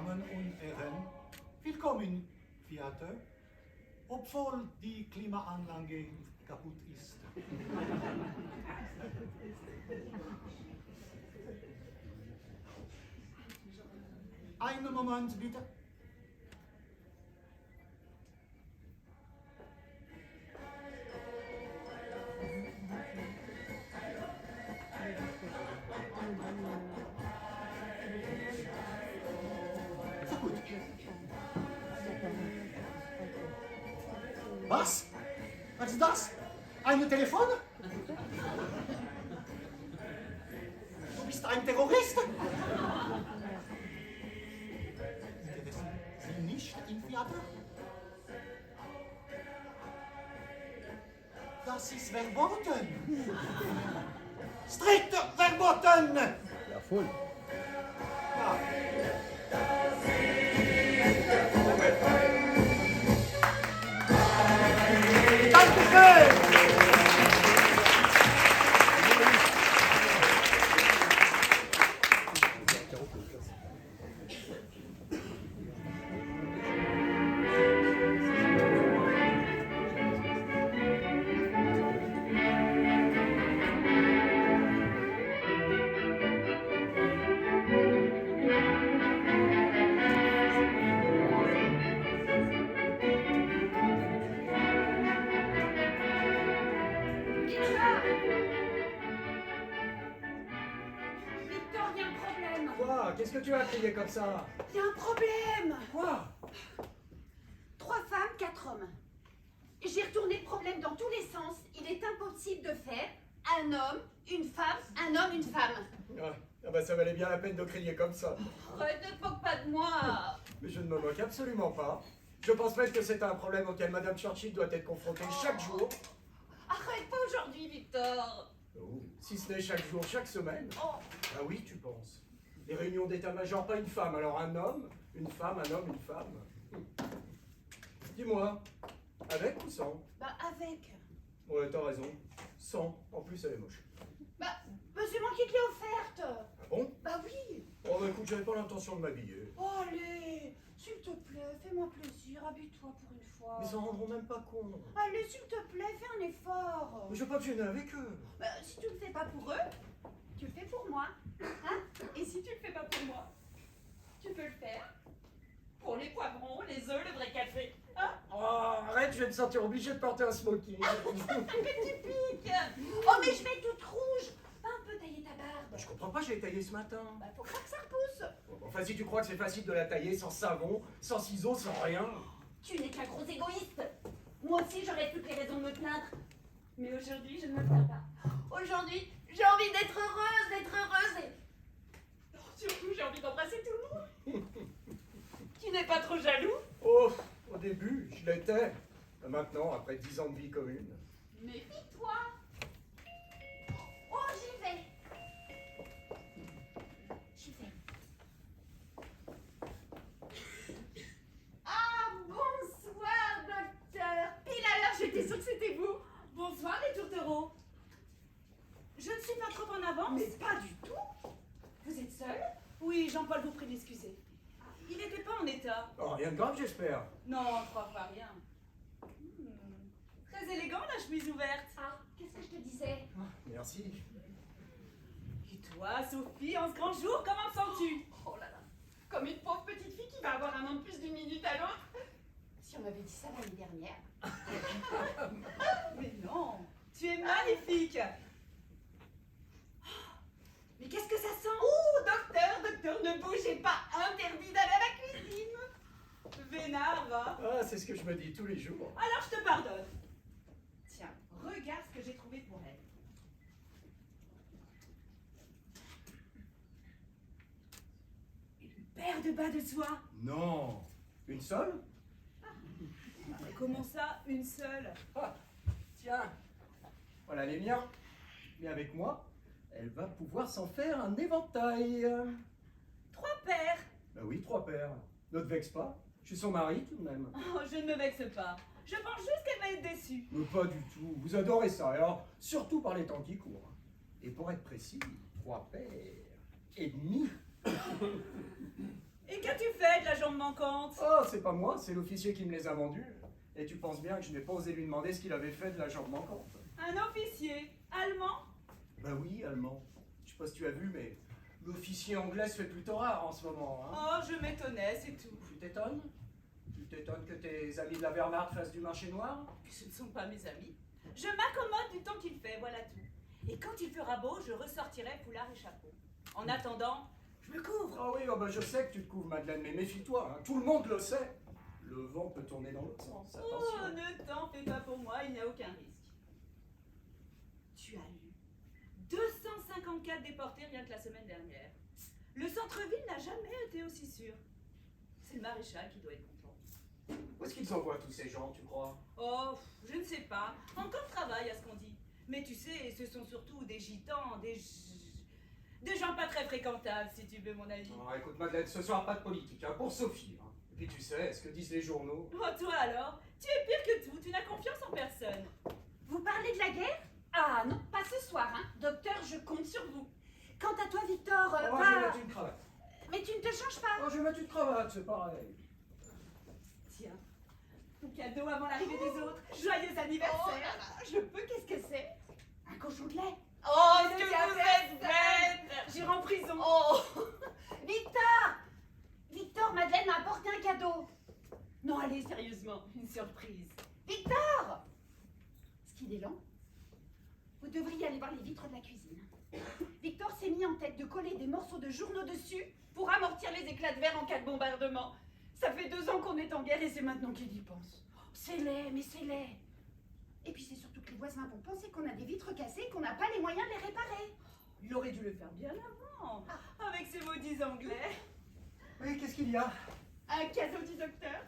Damen und Herren, willkommen, Theater, obwohl die Klimaanlage kaputt ist. Einen Moment bitte. Gut. Was? Was ist das? Ein Telefon? Du bist ein Terrorist? Sie nicht im Theater? Das ist verboten. Strikt verboten. Ja, voll. Ja. Dankeschön. Qu'est-ce que tu as crié comme ça? Il y a un problème. Quoi? 3 femmes, 4 hommes. J'ai retourné le problème dans tous les sens. Il est impossible de faire un homme, une femme, un homme, une femme. Ouais. Ah bah ça valait bien la peine de crier comme ça. Arrête, ne te moque pas de moi. Mais je ne me moque absolument pas. Je pense même que c'est un problème auquel Madame Churchill doit être confrontée chaque jour. Arrête, pas aujourd'hui, Victor. Oh, si ce n'est chaque jour, chaque semaine. Oh. Ah oui, tu penses. Les réunions d'état-major, pas une femme, alors un homme, une femme, un homme, une femme. Dis-moi, avec ou sans? Bah, avec. Ouais, t'as raison. Sans. En plus, elle est moche. Bah, c'est moi qui te l'ai offerte. Ah bon? Bah oui. Oh bah écoute, j'avais pas l'intention de m'habiller. Oh, allez, s'il te plaît, fais-moi plaisir, habille-toi pour une fois. Mais ils s'en rendront même pas compte. Allez, s'il te plaît, fais un effort. Mais je veux pas me gêner avec eux. Bah, si tu le fais pas pour eux, tu le fais pour moi. Hein? Et si tu le fais pas pour moi, tu peux le faire pour les poivrons, les œufs, le vrai café. Hein? Oh, arrête, je vais me sentir obligé de porter un smoking. Que tu piques. Oh, mais je vais toute rouge. Va un peu tailler ta barbe. Je comprends pas, je l'ai taillé ce matin. Bah, faut pas que ça repousse. Bon, enfin, si tu crois que c'est facile de la tailler sans savon, sans ciseaux, sans rien. Tu n'es qu'un gros égoïste. Moi aussi, j'aurais toutes les raisons de me plaindre. Mais aujourd'hui, je ne me plains pas. Aujourd'hui, j'ai envie d'être heureuse et... Surtout, j'ai envie d'embrasser tout le monde. Tu n'es pas trop jaloux? Oh, au début, je l'étais. Maintenant, après 10 ans de vie commune. Méfie-toi. Oh, j'y vais. J'y vais. Ah, bonsoir, docteur. Pile à l'heure, j'étais sûre que c'était vous. Bonsoir les tourtereaux. Je ne suis pas trop en avance. Mais pas du tout. Vous êtes seul? Oui, Jean-Paul vous prie d'excuser. Il n'était pas en état. Oh, rien de grave, j'espère. Non, 3 fois rien. Très élégant la chemise ouverte. Ah, qu'est-ce que je te disais? Ah, merci. Et toi, Sophie, en ce grand jour, comment te sens-tu? Oh là là, comme une pauvre petite fille qui va avoir un an de plus d'une minute à l'autre. Si on m'avait dit ça l'année dernière. Mais non, tu es magnifique. Mais qu'est-ce que ça sent? Oh, docteur, ne bougez pas, interdit d'aller à la cuisine. Vénard, va. Ah, c'est ce que je me dis tous les jours. Alors je te pardonne. Tiens, regarde ce que j'ai trouvé pour elle. Une paire de bas de soie. Non. Une seule? Comment ça, une seule? Ah, tiens. Voilà les miens. Mais avec moi, elle va pouvoir s'en faire un éventail. 3 paires. Bah oui, 3 paires. Ne te vexe pas. Je suis son mari tout de même. Oh, je ne me vexe pas. Je pense juste qu'elle va être déçue. Mais pas du tout. Vous adorez ça. Alors, surtout par les temps qui courent. Et pour être précis, 3 paires et demi. Et qu'as-tu fait de la jambe manquante? Oh, c'est pas moi, c'est l'officier qui me les a vendus. Et tu penses bien que je n'ai pas osé lui demander ce qu'il avait fait de la jambe manquante. Un officier allemand? Bah oui, allemand. Je sais pas si tu as vu, mais l'officier anglais se fait plutôt rare en ce moment. Hein. Oh, je m'étonnais, c'est tout. Tu t'étonnes? Tu t'étonnes que tes amis de la Bernarde fassent du marché noir? Ce ne sont pas mes amis. Je m'accommode du temps qu'il fait, voilà tout. Et quand il fera beau, je ressortirai foulard et chapeau. En attendant, je me couvre. Ah oui, oh bah je sais que tu te couvres, Madeleine, mais méfie-toi, hein. Tout le monde le sait. Le vent peut tourner dans l'autre sens, Oh, attention. ne t'en fais pas pour moi, il n'y a aucun risque. Tu as lu 254 déportés rien que la semaine dernière. Le centre-ville n'a jamais été aussi sûr. C'est le maréchal qui doit être content. Où est-ce qu'ils envoient tous ces gens, tu crois? Oh, je ne sais pas. Encore travail à ce qu'on dit. Mais tu sais, ce sont surtout des gitans, des gens pas très fréquentables, si tu veux mon avis. Oh, écoute, Madeleine, ce soir, pas de politique, hein, pour Sophie. Hein. Et puis tu sais, ce que disent les journaux. Oh, toi alors, tu es pire que tout, tu n'as confiance en personne. Vous parlez de la guerre? Ah non, pas ce soir, hein. Docteur, je compte sur vous. Quant à toi, Victor, Oh, je vais va... mettre une cravate. Mais tu ne te changes pas. Oh, je vais mettre une cravate, c'est pareil. Tiens, ton cadeau avant l'arrivée des autres. Joyeux anniversaire. Je peux, qu'est-ce que c'est? Un cochon de lait. Oh, Mais que tu vous as fait êtes bête. J'irai en prison. Oh Victor Victor, Madeleine m'a apporté un cadeau. Non, allez, sérieusement, une surprise. Victor! Ce qu'il est lent. Vous devriez aller voir les vitres de la cuisine. Victor s'est mis en tête de coller des morceaux de journaux dessus pour amortir les éclats de verre en cas de bombardement. Ça fait 2 ans qu'on est en guerre et c'est maintenant qu'il y pense. Oh, c'est laid, mais c'est laid. Et puis c'est surtout que les voisins vont penser qu'on a des vitres cassées et qu'on n'a pas les moyens de les réparer. Il aurait dû le faire bien avant, avec ses maudits anglais. Oui, qu'est-ce qu'il y a? Un cadeau du docteur.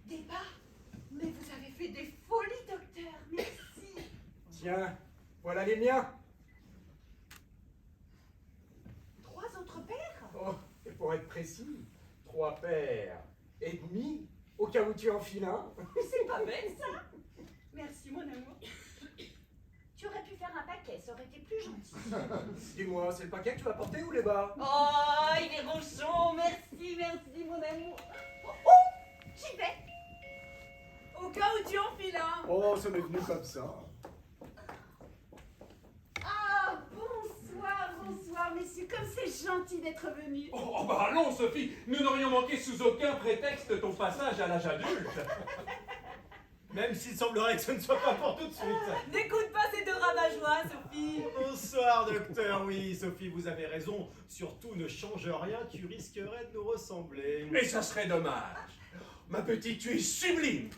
Débat? Mais vous avez fait des folies, docteur. Merci. Tiens, voilà les miens. 3 autres paires? Oh, et pour être précis, 3 paires et demi, au cas où tu en files un. C'est pas bête, ça. Merci, mon amour. Tu aurais pu faire un paquet, ça aurait été plus gentil. Dis-moi, c'est le paquet que tu vas porter ou les bas? Oh, il est ronchon. Merci, merci, mon amour. Oh, j'y vais. Au cas où tu enfiles un. Oh, ça m'est venu comme ça. Ah, bonsoir, bonsoir, messieurs. Comme c'est gentil d'être venus. Oh, bah allons, Sophie, nous n'aurions manqué sous aucun prétexte ton passage à l'âge adulte. Même s'il semblerait que ce ne soit pas pour tout de suite. N'écoute pas ces deux rabat-joie, Sophie. Bonsoir, docteur. Oui, Sophie, vous avez raison. Surtout, ne change rien, tu risquerais de nous ressembler. Mais ça serait dommage. Ma petite, tu es sublime.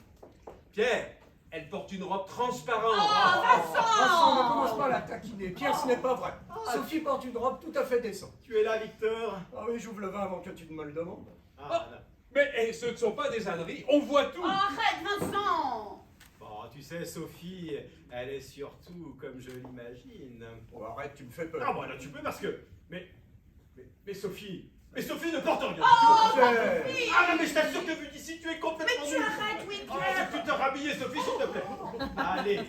Pierre, elle porte une robe transparente. Vincent, ne commence pas à la taquiner. Pierre, ce n'est pas vrai. Sophie porte une robe tout à fait décente. Tu es là, Victor? Ah oui, j'ouvre le vin avant que tu ne me le demandes. Ah, là. Mais ce ne sont pas des âneries, on voit tout. Oh, arrête, Vincent. Bon, tu sais, Sophie, elle est surtout comme je l'imagine. Oh, arrête, tu me fais peur. Ah, bon, là, tu peux parce que... Mais Sophie... Mais Sophie ne porte rien. Pierre. Ah non, mais je t'assure que vu d'ici, tu es complètement Mais tu nul. arrêtes, oui, Oh, Pierre. tu te rhabiller, Sophie, s'il te plaît. Allez.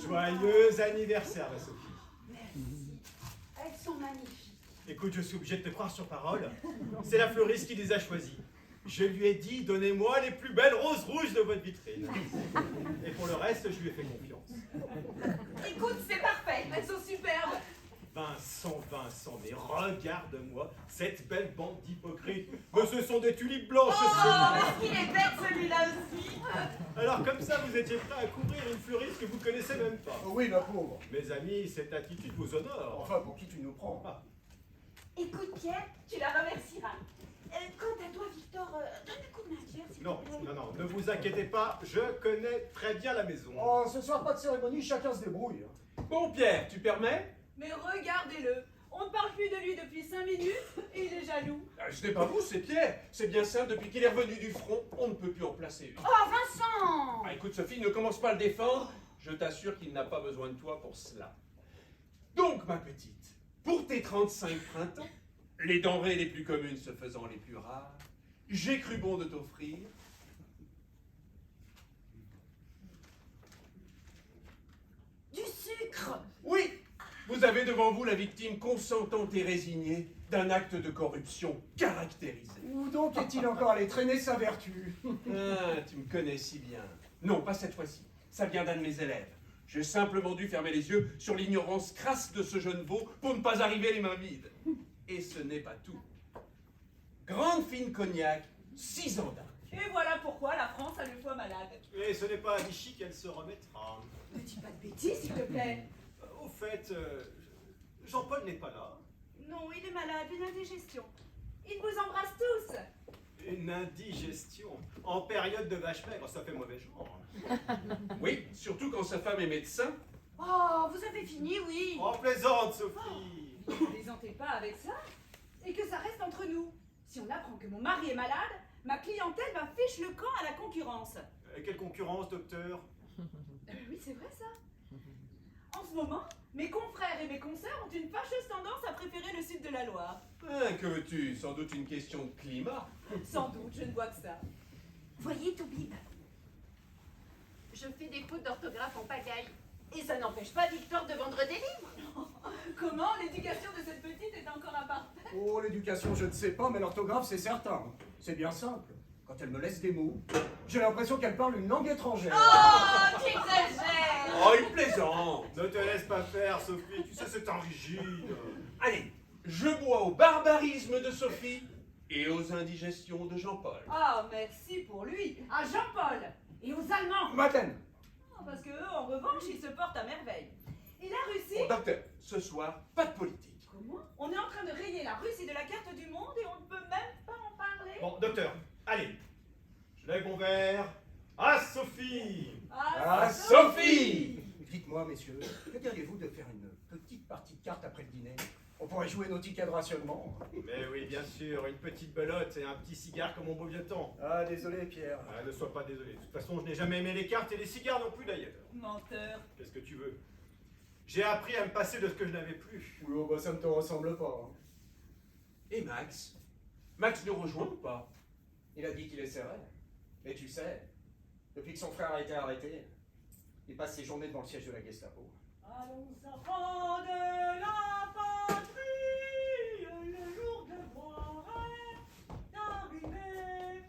Joyeux anniversaire, ma Sophie. Merci. Elles sont magnifiques. Écoute, je suis obligé de te croire sur parole. C'est la fleuriste qui les a choisies. Je lui ai dit, donnez-moi les plus belles roses rouges de votre vitrine. Et pour le reste, je lui ai fait confiance. Écoute, c'est parfait, elles sont superbes. Vincent, mais regarde-moi cette belle bande d'hypocrites. Mais ce sont des tulipes blanches, Oh, celui-là. parce qu'il est bête celui-là aussi. Alors comme ça, vous étiez prêt à couvrir une fleuriste que vous connaissez même pas. Oh oui, la pauvre. Mes amis, cette attitude vous honore. Enfin, pour qui tu nous prends? Écoute, Pierre, Tu la remercieras. quant à toi, Victor, donne un coup de main, Pierre, s'il te Non, plaît. non, ne vous inquiétez pas, je connais très bien la maison. Oh, ce soir, pas de cérémonie, chacun se débrouille. Bon, Pierre, tu permets? Mais regardez-le, on ne parle plus de lui depuis 5 minutes et il est jaloux. Ce n'est pas vous, c'est Pierre. C'est bien simple, depuis qu'il est revenu du front, on ne peut plus en placer une. Oh, Vincent. Ah, écoute, Sophie, ne commence pas à le défendre. Je t'assure qu'il n'a pas besoin de toi pour cela. Donc, ma petite, pour tes 35 printemps, les denrées les plus communes se faisant les plus rares, j'ai cru bon de t'offrir Du sucre. oui, vous Vous avez devant vous la victime consentante et résignée d'un acte de corruption caractérisé. Où donc est-il encore allé traîner sa vertu? Ah, tu me connais si bien. Non, pas cette fois-ci. Ça vient d'un de mes élèves. J'ai simplement dû fermer les yeux sur l'ignorance crasse de ce jeune veau pour ne pas arriver les mains vides. Et ce n'est pas tout. Grande fine cognac, 6 ans d'âge. Et voilà pourquoi la France a le foie malade. Et ce n'est pas à Vichy qu'elle se remettra. Ne dis pas de bêtises, s'il te plaît. Au fait, Jean-Paul n'est pas là. Non, il est malade, une indigestion. Il vous embrasse tous. Une indigestion. En période de vache maigre, ça fait mauvais genre. Oui, surtout quand sa femme est médecin. Oh, vous avez fini, oui. En plaisante, Sophie. Ne plaisantez pas avec ça. Et que ça reste entre nous. Si on apprend que mon mari est malade, ma clientèle va fiche le camp à la concurrence. Quelle concurrence, docteur? Oui, c'est vrai ça. En ce moment, mes confrères et mes consoeurs ont une fâcheuse tendance à préférer le sud de la Loire. Ah, que veux-tu? Sans doute une question de climat. Sans doute, je ne vois que ça. Voyez, Toubib, je fais des fautes d'orthographe en pagaille. Et ça n'empêche pas Victor de vendre des livres. Comment l'éducation de cette petite est encore imparfaite? Oh, l'éducation, je ne sais pas, mais l'orthographe, c'est certain. C'est bien simple. Quand elle me laisse des mots, j'ai l'impression qu'elle parle une langue étrangère. Oh, tu exagères. Oh, il plaisante. Ne te laisse pas faire, Sophie. Tu sais, c'est un rigide. Allez, je bois au barbarisme de Sophie et aux indigestions de Jean-Paul. Ah, merci pour lui. À Jean-Paul et aux Allemands. Madeleine, Parce que eux, en revanche, ils se portent à merveille. Et la Russie? Bon, docteur, ce soir, pas de politique. Comment? On est en train de rayer la Russie de la carte du monde et on ne peut même pas en parler? Bon, docteur, allez. Je lève mon verre. À Sophie. Ah, Sophie! Dites-moi, messieurs, que diriez-vous de faire une petite partie de cartes après le dîner? On pourrait jouer nos tickets de rationnement. Mais oui, bien sûr, une petite belote et un petit cigare comme au beau vieux temps. Ah, désolé, Pierre. Ah, ne sois pas désolé. De toute façon, je n'ai jamais aimé les cartes et les cigares non plus d'ailleurs. Menteur. Qu'est-ce que tu veux? J'ai appris à me passer de ce que je n'avais plus. Oui, oh, bah, ça ne te ressemble pas. hein. Et Max? Max nous rejoint ou pas? Il a dit qu'il essaierait. Mais tu sais, depuis que son frère a été arrêté, il passe ses journées devant le siège de la Gestapo. Allons, enfants de la patrie, le jour de gloire est arrivé.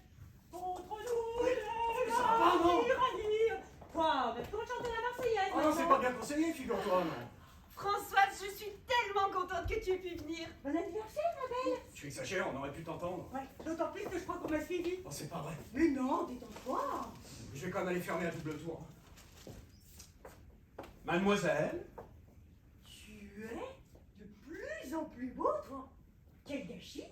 Contre nous, les Pardon. tyrannies. Quoi? Mais faut chanter la Marseillaise. Ah non, c'est maintenant. pas bien conseillé, figure-toi, non. Françoise, je suis tellement contente que tu aies pu venir. Bon anniversaire, ma belle. Tu exagères, on aurait pu t'entendre. Ouais, d'autant plus que je crois qu'on m'a suivi. Oh, c'est pas vrai. Mais non, détends-toi. Je vais quand même aller fermer à double tour. Mademoiselle? Tu es de plus en plus beau, toi. Quel gâchis.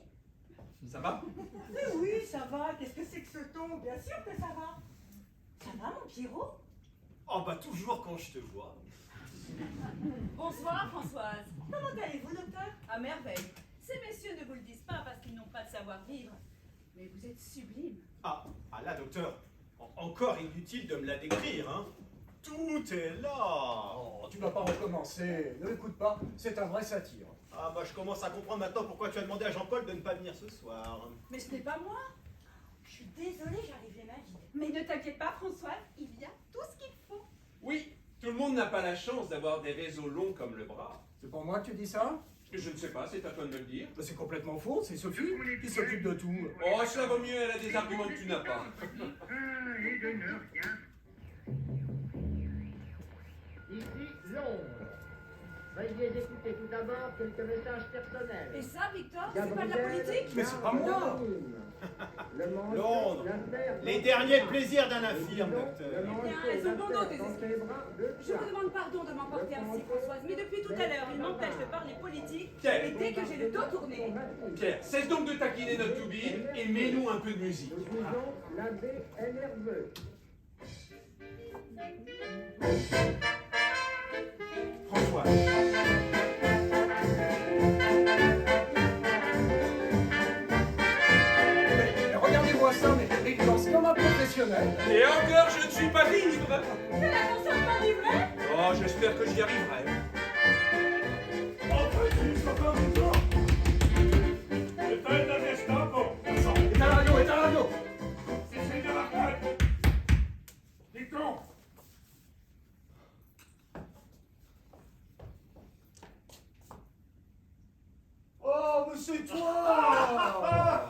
Ça va? Mais oui, ça va. Qu'est-ce que c'est que ce ton? Bien sûr que ça va. Ça va, mon Pierrot? Oh bah toujours quand je te vois. Bonsoir, Françoise. Comment allez-vous, docteur? À merveille. Ces messieurs ne vous le disent pas parce qu'ils n'ont pas de savoir-vivre. Mais vous êtes sublime. Ah là, docteur, encore inutile de me la décrire, hein. Tout est là. Oh, tu vas pas recommencer. Ne l'écoute pas, c'est un vrai satire. Ah bah je commence à comprendre maintenant pourquoi tu as demandé à Jean-Paul de ne pas venir ce soir. Mais ce n'est pas moi. Je suis désolée, j'arrive les mains vides. Mais ne t'inquiète pas, Françoise, il y a tout ce qu'il faut. Oui, tout le monde n'a pas la chance d'avoir des réseaux longs comme le bras. C'est pour moi que tu dis ça? Je ne sais pas, c'est à toi de me le dire. Bah, c'est complètement faux, c'est Sophie qui s'occupe de tout. Oh, cela vaut mieux, elle a des arguments que tu n'as pas. Et de ne rien. Ici Londres. Veuillez écouter tout d'abord quelques messages personnels. Et ça, Victor, c'est pas de la politique? Mais c'est pas moi. Londres. Les derniers plaisirs d'un infirme, docteur. Bien, elles ont bon dos, tes esprits. Je vous demande pardon de m'emporter ainsi, Françoise, mais depuis tout à l'heure, il m'empêche de parler politique. Pierre. Et dès que j'ai le dos tourné, Pierre, cesse donc de taquiner notre toubib et mets-nous un peu de musique. L'abbé est nerveux. François. Mais regardez-moi ça, mais il danse comme un professionnel. Et encore, je ne suis pas libre. c'est la console pas livrée. Oh, j'espère que j'y arriverai. Éteins la radio, éteins la radio. toi!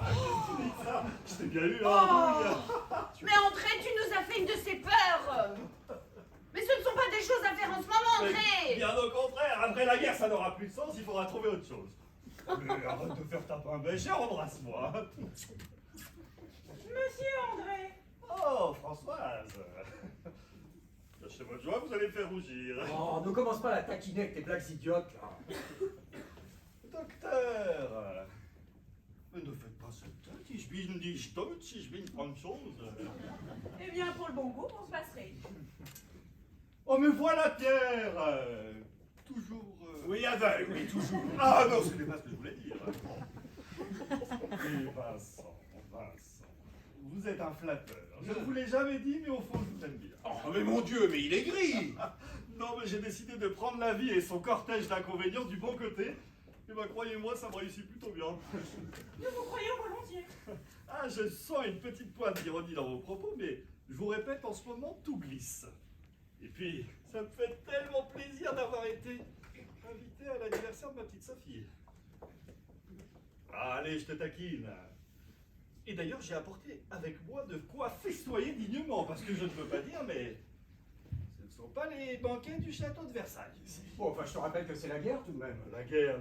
Je t'ai bien eu, Oh. hein. Mais André, tu nous as fait une de ces peurs. Mais ce ne sont pas des choses à faire en ce moment, André. Bien au contraire, après la guerre, ça n'aura plus de sens, il faudra trouver autre chose. Mais arrête de faire ta pain bêche et embrasse-moi. Monsieur André. Oh, Françoise. Cachez votre joie, vous allez me faire rougir. Oh, ne commence pas à la taquiner avec tes blagues idiotes, là. Docteur. Mais ne faites pas cette tête, ich bin nicht deutsch, ich bin Franzose. Eh bien, pour le bon goût, on se passerait. Oh, mais voilà Pierre. Toujours... Oui, aveugle, oui, toujours. Ah non, ce n'est pas ce que je voulais dire. Et Vincent, vous êtes un flatteur. Je ne vous l'ai jamais dit, mais au fond, je vous aime bien. Oh, mais mon Dieu, mais il est gris! Non, mais j'ai décidé de prendre la vie et son cortège d'inconvénients du bon côté. Et bah, croyez-moi, ça me réussit plutôt bien. Nous vous croyons volontiers. Ah, je sens une petite pointe d'ironie dans vos propos, mais je vous répète, en ce moment, tout glisse. Et puis, ça me fait tellement plaisir d'avoir été invité à l'anniversaire de ma petite Sophie. Allez, je te taquine. Et d'ailleurs, j'ai apporté avec moi de quoi festoyer dignement, parce que je ne peux pas dire, mais ce ne sont pas les banquets du château de Versailles ici. Bon, enfin, je te rappelle que c'est la guerre, tout de même. La guerre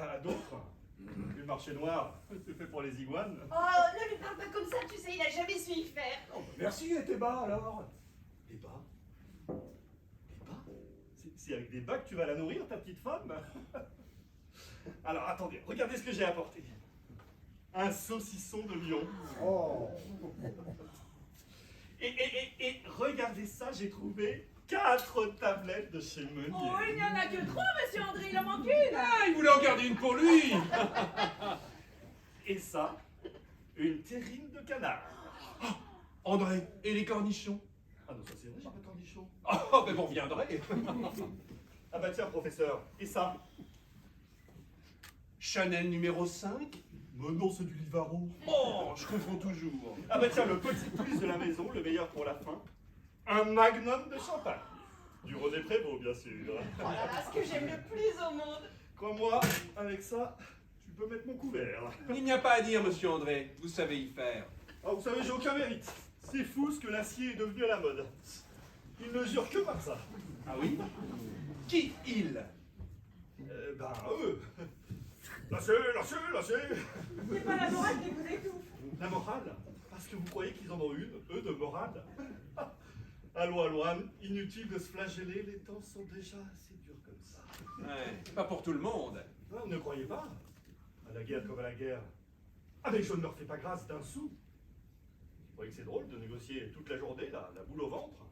à d'autres. Le marché noir, c'est fait pour les iguanes. Oh, ne lui parle pas comme ça, tu sais, il a jamais su y faire. Oh, bah, merci, et tes bas, alors? Des bas? Des bas? C'est avec des bas que tu vas la nourrir, ta petite femme? Alors, attendez, regardez ce que j'ai apporté. Un saucisson de lion. Oh. Et regardez ça, j'ai trouvé 4 tablettes de chez Meunier. Oh, il n'y en a que 3, monsieur André, il en manque une. Ah, il voulait en garder une pour lui! Et ça, une terrine de canard. André, et les cornichons? Ah non, ça c'est vrai, j'ai pas de cornichon. Oh, ben vous reviendrez! Ah bah tiens, professeur, et ça? Chanel numéro 5? Mais non, c'est du Livaro. Oh, je confonds toujours. Ah bah tiens, le petit plus de la maison, le meilleur pour la fin. Un magnum de champagne. Du René Prévost, bien sûr. Oh là là, ce que j'aime le plus au monde. Crois-moi, avec ça, tu peux mettre mon couvert. Il n'y a pas à dire, monsieur André. Vous savez y faire. Ah, vous savez, j'ai aucun mérite. C'est fou ce que l'acier est devenu à la mode. Il ne jure que par ça. Ah oui? Qui il? Ben, eux. Lâchez. C'est pas la morale qui vous étouffe. La morale? Parce que vous croyez qu'ils en ont une, eux, de morale? Allons, Anne, inutile de se flageller, les temps sont déjà assez durs comme ça. Ouais, pas pour tout le monde. Ah, vous ne croyez pas? À la guerre comme à la guerre. Ah, mais je ne leur fais pas grâce d'un sou. Vous croyez que c'est drôle de négocier toute la journée, là, la boule au ventre?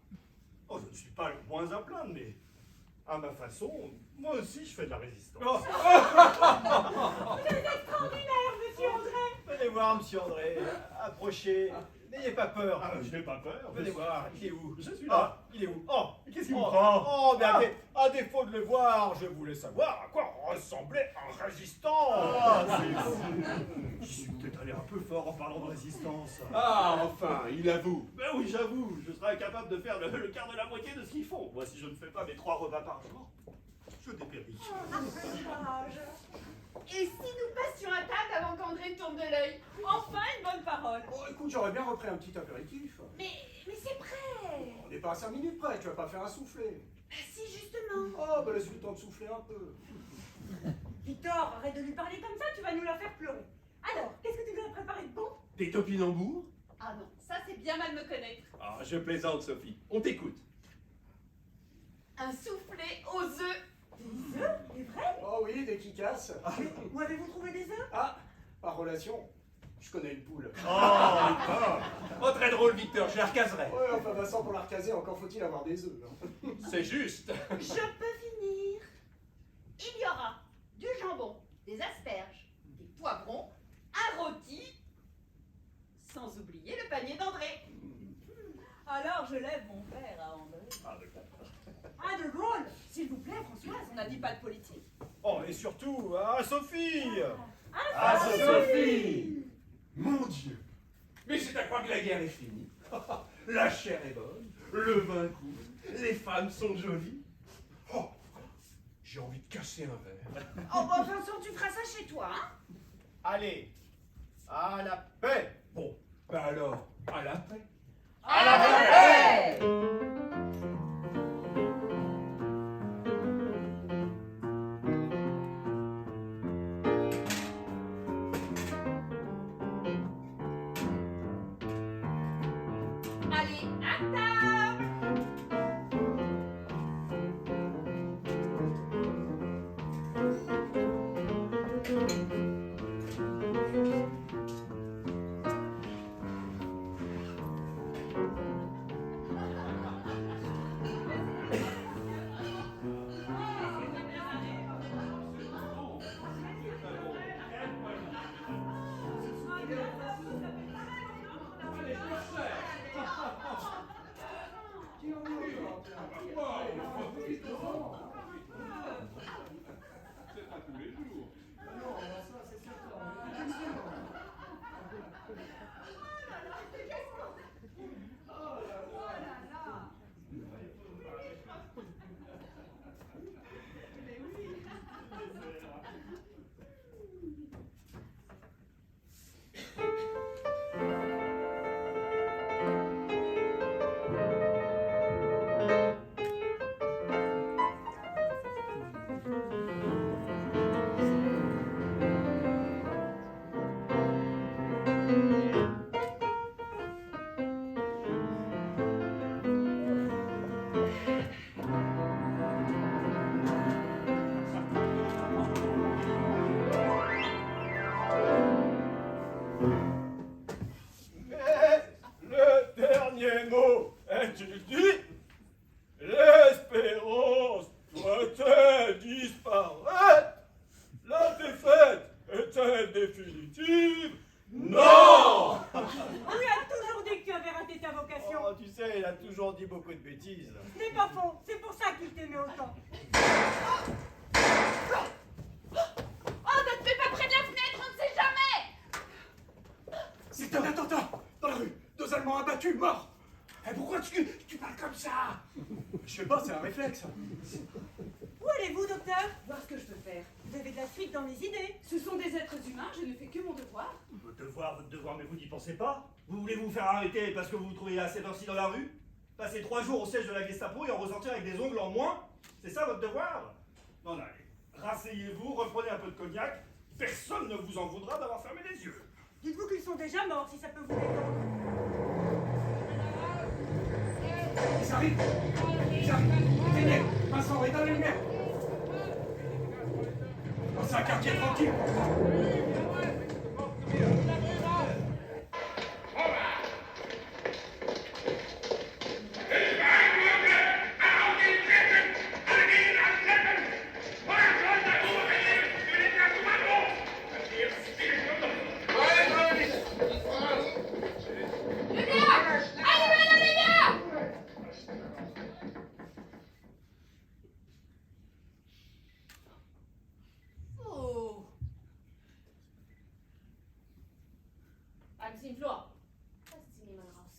Oh, je ne suis pas le moins à plaindre, mais à ma façon, moi aussi je fais de la résistance. Vous êtes extraordinaire, monsieur André. Venez voir, monsieur André. Approchez. N'ayez pas peur. Ah, je n'ai pas peur. Venez voir, il est où? Je suis là. Ah, il est où? Oh, Qu'est-ce qui vous prend? Oh, mais à défaut de le voir, je voulais savoir à quoi ressemblait un résistant. Ah, c'est... Je suis peut-être allé un peu fort en parlant de résistance. Ah, enfin, il avoue. Ben oui, j'avoue, je serais incapable de faire le quart de la moitié de ce qu'ils font. Moi, si je ne fais pas mes 3 repas par jour, je dépéris. Et si nous passions à table avant qu'André tourne de l'œil? Enfin, une bonne parole. Oh, écoute, j'aurais bien repris un petit apéritif. Mais c'est prêt. On n'est pas à 5 minutes près, tu vas pas faire un soufflé. Bah si, justement. Oh, bah laisse-lui le temps de souffler un peu. Victor, arrête de lui parler comme ça, tu vas nous la faire pleurer. Alors, qu'est-ce que tu nous as préparé de bon? Des topinambours? Ah non, ça c'est bien mal me connaître. Ah, je plaisante, Sophie. On t'écoute. Un soufflé aux œufs. Des œufs? Des vrais? Oh oui, des qui cassent. Où avez-vous trouvé des œufs? Ah, par relation, je connais une poule. Oh, très drôle, Victor, je la recaserai. Ouais, enfin Vincent, pour la recaser, encore faut-il avoir des œufs. Hein. C'est juste. Je peux finir. Il y aura du jambon, des asperges, des poivrons, un rôti, sans oublier le panier d'André. Alors, je lève mon verre à André. Ah, d'accord. Ah, de Gaulle! S'il vous plaît, Françoise, on n'a dit pas de politique. Oh, et surtout, à Sophie! Ah, Sophie! Mon Dieu. Mais c'est à croire que la guerre est finie. La chair est bonne, le vin coule, les femmes sont jolies. Oh, j'ai envie de casser un verre. Oh bon, Vincent, tu feras ça chez toi, hein? Allez, à la paix. Bon, ben alors, à la paix. À la paix. Allez, à table. C'est pas tous les jours. Mais le dernier mot est-il dit? L'espérance doit-elle disparaître? La défaite est-elle définitive? Non! On lui a toujours dit que tu avais raté ta vocation. Oh, tu sais, il a toujours dit beaucoup de bêtises. Ce n'est pas faux, c'est pour ça qu'il t'aimait autant. Oh, ne te fais pas près de la fenêtre, on ne sait jamais. C'est un attentat dans la rue. 2 Allemands abattus, morts. Et pourquoi tu parles comme ça? Je sais pas, c'est un réflexe. Où allez-vous, docteur? Voir ce que je peux faire. Vous avez de la suite dans les idées. Ce sont des êtres humains, je ne fais que mon devoir. Votre devoir, mais vous n'y pensez pas? Vous voulez vous faire arrêter parce que vous vous trouvez à cette heure-ci dans la rue? Passer 3 jours au siège de la Gestapo et en ressortir avec des ongles en moins? C'est ça votre devoir? Non, non, allez, rasseyez-vous, reprenez un peu de cognac. Personne ne vous en voudra d'avoir fermé les yeux. Dites-vous qu'ils sont déjà morts, si ça peut vous détendre. Ils arrivent. Ils arrivent. Éteignez. Vincent, éteins les lumières. Oh, c'est un quartier tranquille. Oh. I'm seeing floor. Was ist hier niemand raus?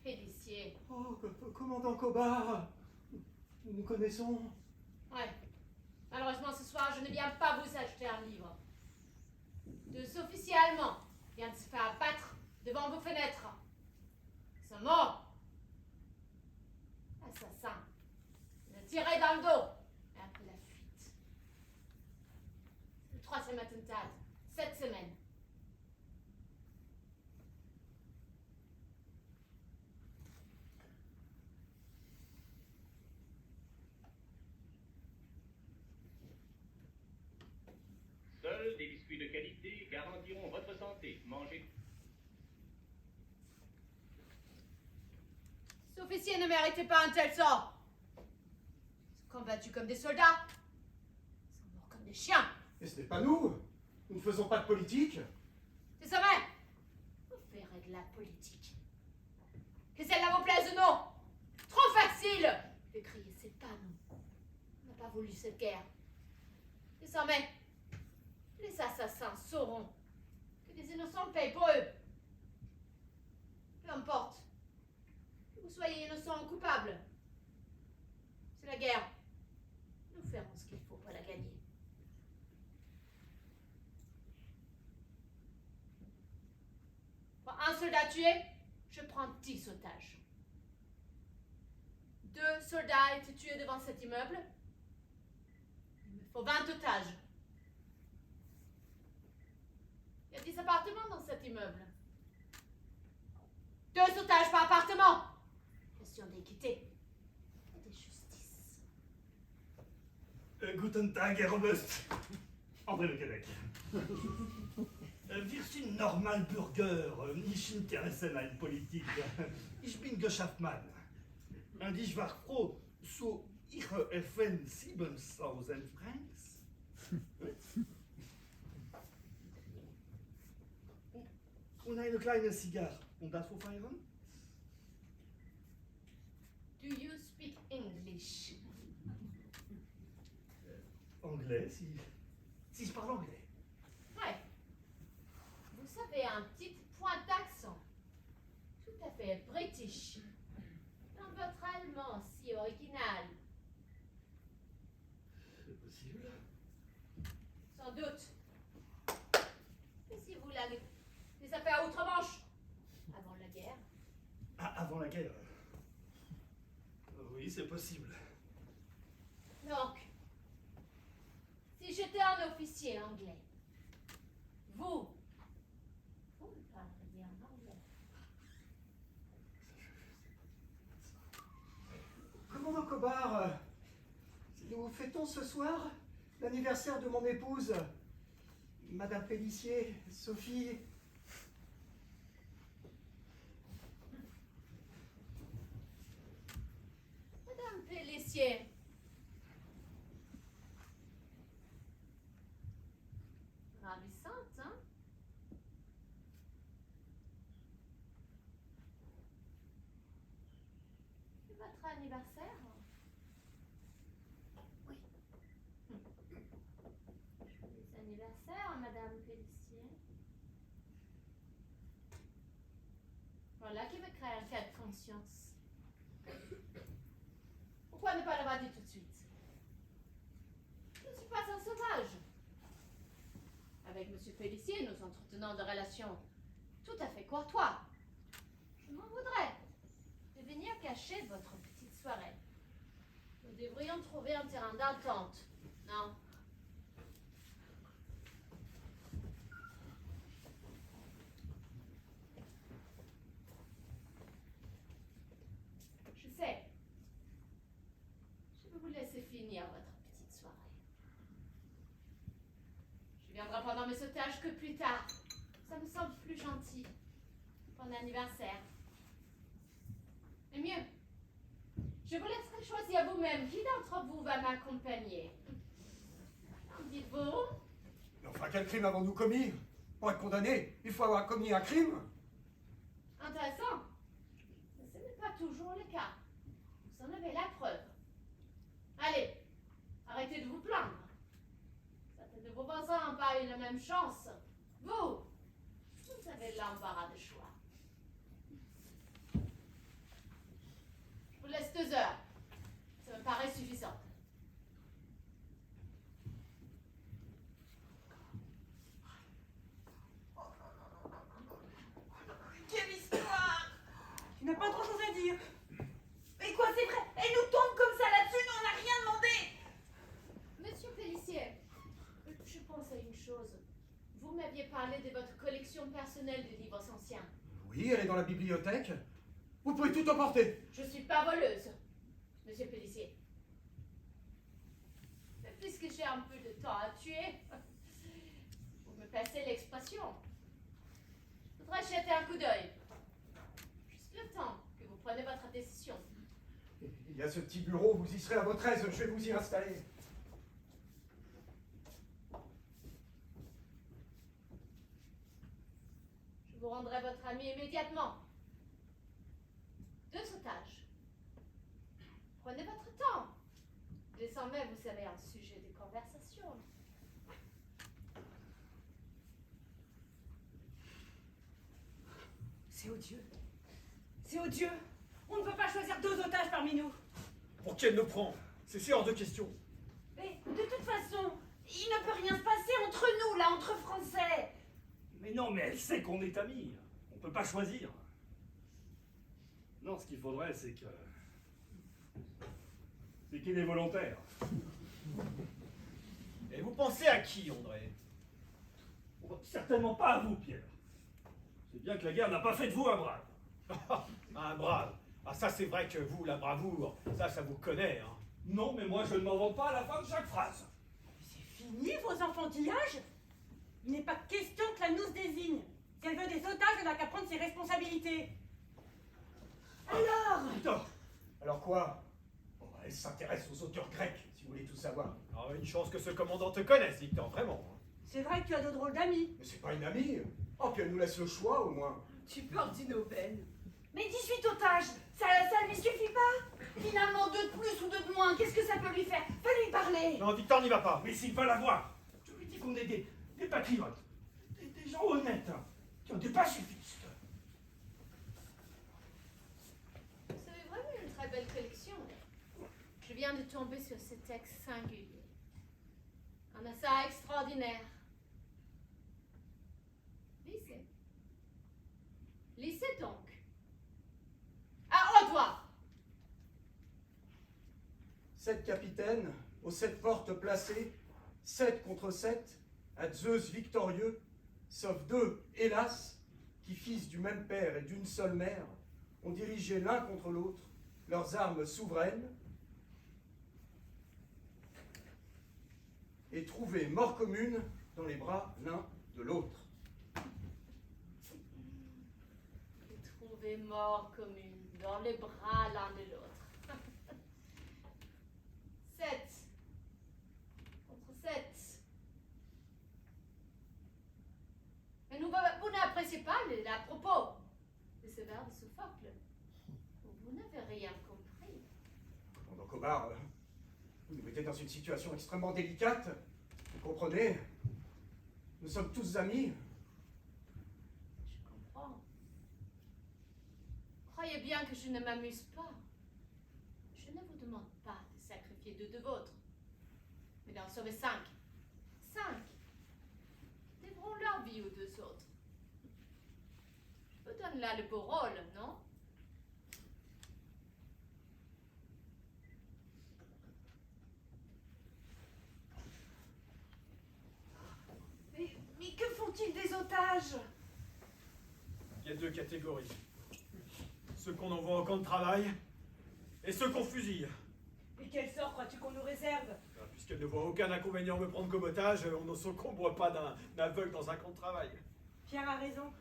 Félicien. Oh, commandant Koba. Nous nous connaissons. Ouais. Malheureusement, ce soir, je ne viens pas vous acheter un livre. 2 officiers allemands viennent de se faire abattre devant vos fenêtres. Ils sont morts. Assassin. Le tirer dans le dos. Et après la fuite. C'est le 3e attentat cette semaine. Seuls des biscuits de qualité garantiront votre santé. Mangez. Ces officiers ne méritaient pas un tel sort. Ils sont combattus comme des soldats. Ils sont morts comme des chiens. Et ce n'est pas nous. Nous ne faisons pas de politique. C'est ça même. Vous ferez de la politique. Que celle-là vous plaise ou non. Trop facile de crier, c'est pas nous. On n'a pas voulu cette guerre. Désormais, les assassins sauront que des innocents payent pour eux. Peu importe que vous soyez innocent ou coupable. C'est la guerre. Nous ferons ce qu'il faut pour la gagner. tuer, je prends 10 otages. 2 soldats étaient tués devant cet immeuble. Il me faut 20 otages. Il y a 10 appartements dans cet immeuble. 2 otages par appartement. Question d'équité. Et de justice. Guten Tag, Herr Oberst. André Le Québec. Wir sind normal Bürger, nicht Interessen an Politik. Ich bin Geschäftsmann. Und ich war froh, zu Ihrer FN 7000 Francs. Und eine kleine Zigarre. Und das für feiern? Do you speak English? Anglais, si je parle anglais. Ouais. Vous savez, un petit point d'accent. Tout à fait british. Dans votre allemand si original. C'est possible. Sans doute. Mais si vous l'avez les affaires outre-Manche, avant la guerre. Ah, avant la guerre. Oui, c'est possible. Donc, si j'étais un officier anglais, vous me parleriez en anglais. Commandant Cobard, nous fêtons ce soir l'anniversaire de mon épouse, Madame Pélissier, Sophie. Madame Pélissier. Ravissante, hein? C'est votre anniversaire? Oui. Joyeux anniversaire, Madame Pélissier. Voilà qui me crée un cas de conscience. Pourquoi ne pas l'avoir dit tout de suite? Je ne suis pas un sauvage. Avec Monsieur Pélissier, nous entretenons de relations tout à fait courtois. Je m'en voudrais de venir cacher votre petite soirée. Nous devrions trouver un terrain d'entente, non? Je sais. Je vais vous laisser finir votre petite soirée. Je viendrai pendant mes sautages que plus tard. Ça me semble plus gentil. Pour un anniversaire. Mais mieux, je vous laisserai choisir vous-même qui d'entre vous va m'accompagner. Qu'en dites-vous? Mais enfin, quel crime avons-nous commis? Pour être condamné, il faut avoir commis un crime. Intéressant. Mais ce n'est pas toujours le cas. Vous en avez la preuve. Allez, arrêtez de vous plaindre. Certains de vos voisins n'ont pas eu la même chance. Vous avez l'embarras de choix. Je vous laisse 2 heures. Ça me paraît suffisant. Quelle histoire! Tu n'as pas trop chose à dire. Mais quoi, c'est vrai? Elle nous tombe comme ça là-dessus, nous on n'a rien demandé! Monsieur Pélissier, je pense à une chose. Vous m'aviez parlé de votre collection personnelle de livres anciens. Oui, elle est dans la bibliothèque. Vous pouvez tout emporter. Je suis pas voleuse, Monsieur Pélissier. Mais puisque j'ai un peu de temps à tuer, vous me passez l'expression. Je voudrais jeter un coup d'œil. Juste le temps que vous preniez votre décision. Il y a ce petit bureau, vous y serez à votre aise, je vais vous y installer. Je vous rendrai votre ami immédiatement. 2 otages. Prenez votre temps. Désormais, vous savez, un sujet de conversation. C'est odieux. C'est odieux. On ne peut pas choisir 2 otages parmi nous. Pour qui elle nous prend? C'est hors de question. Mais de toute façon, Il ne peut rien se passer entre nous, là, entre Français! Mais non, mais elle sait qu'on est amis. On peut pas choisir. Non, ce qu'il faudrait, c'est que... c'est qu'il y ait des volontaires. Et vous pensez à qui, André? Certainement pas à vous, Pierre. C'est bien que la guerre n'a pas fait de vous un brave. Un brave. Ah, ça, c'est vrai que vous, la bravoure, ça vous connaît, hein. Non, mais moi, je ne m'en vante pas à la fin de chaque phrase. C'est fini vos enfantillages? Il n'est pas question que la nous se désigne. Si elle veut des otages, elle n'a qu'à prendre ses responsabilités. Alors? Putain. Alors quoi? Bon, elle s'intéresse aux auteurs grecs, si vous voulez tout savoir. Alors, une chance que ce commandant te connaisse, Victor, vraiment. C'est vrai que tu as de drôles d'amis. Mais c'est pas une amie. Oh, puis elle nous laisse le choix, au moins. Tu parles d'une aubaine. Mais 18 otages, ça lui suffit pas? Finalement, 2 de plus ou 2 de moins, qu'est-ce que ça peut lui faire? Fais lui parler. Non, Victor n'y va pas. Mais s'il va la voir, je lui dis qu'on est des patriotes, des gens honnêtes, hein, qui ont des pacifistes. Vous avez vraiment une très belle collection. Je viens de tomber sur ce texte singulier. Un essai extraordinaire. Lisez. Lisez donc. À revoir. 7 capitaines, aux 7 portes placées, 7 contre 7, à Zeus victorieux, sauf 2, hélas, qui, fils du même père et d'une seule mère, ont dirigé l'un contre l'autre leurs armes souveraines et trouvé mort commune dans les bras l'un de l'autre. Trouver mort commune dans les bras l'un de l'autre. 7 contre 7. Mais vous n'appréciez pas la propos de ce vers de Sophocle. Vous n'avez rien compris. Commandant Comard, vous nous mettez dans une situation extrêmement délicate. Vous comprenez? Nous sommes tous amis. Je comprends. Croyez bien que je ne m'amuse pas. Je ne vous demande pas de sacrifier 2 de vôtres, mais d'en sauver 5. 5 devront leur vie aux 2 autres. Je vous donne là le beau rôle, non? Mais que font-ils des otages? Il y a 2 catégories. Ceux qu'on envoie au camp de travail et ceux qu'on fusille. Et quel sort crois-tu qu'on nous réserve? Puisqu'elle ne voit aucun inconvénient à me prendre comme otage, on ne s'encombre pas d'un aveugle dans un camp de travail. Pierre a raison.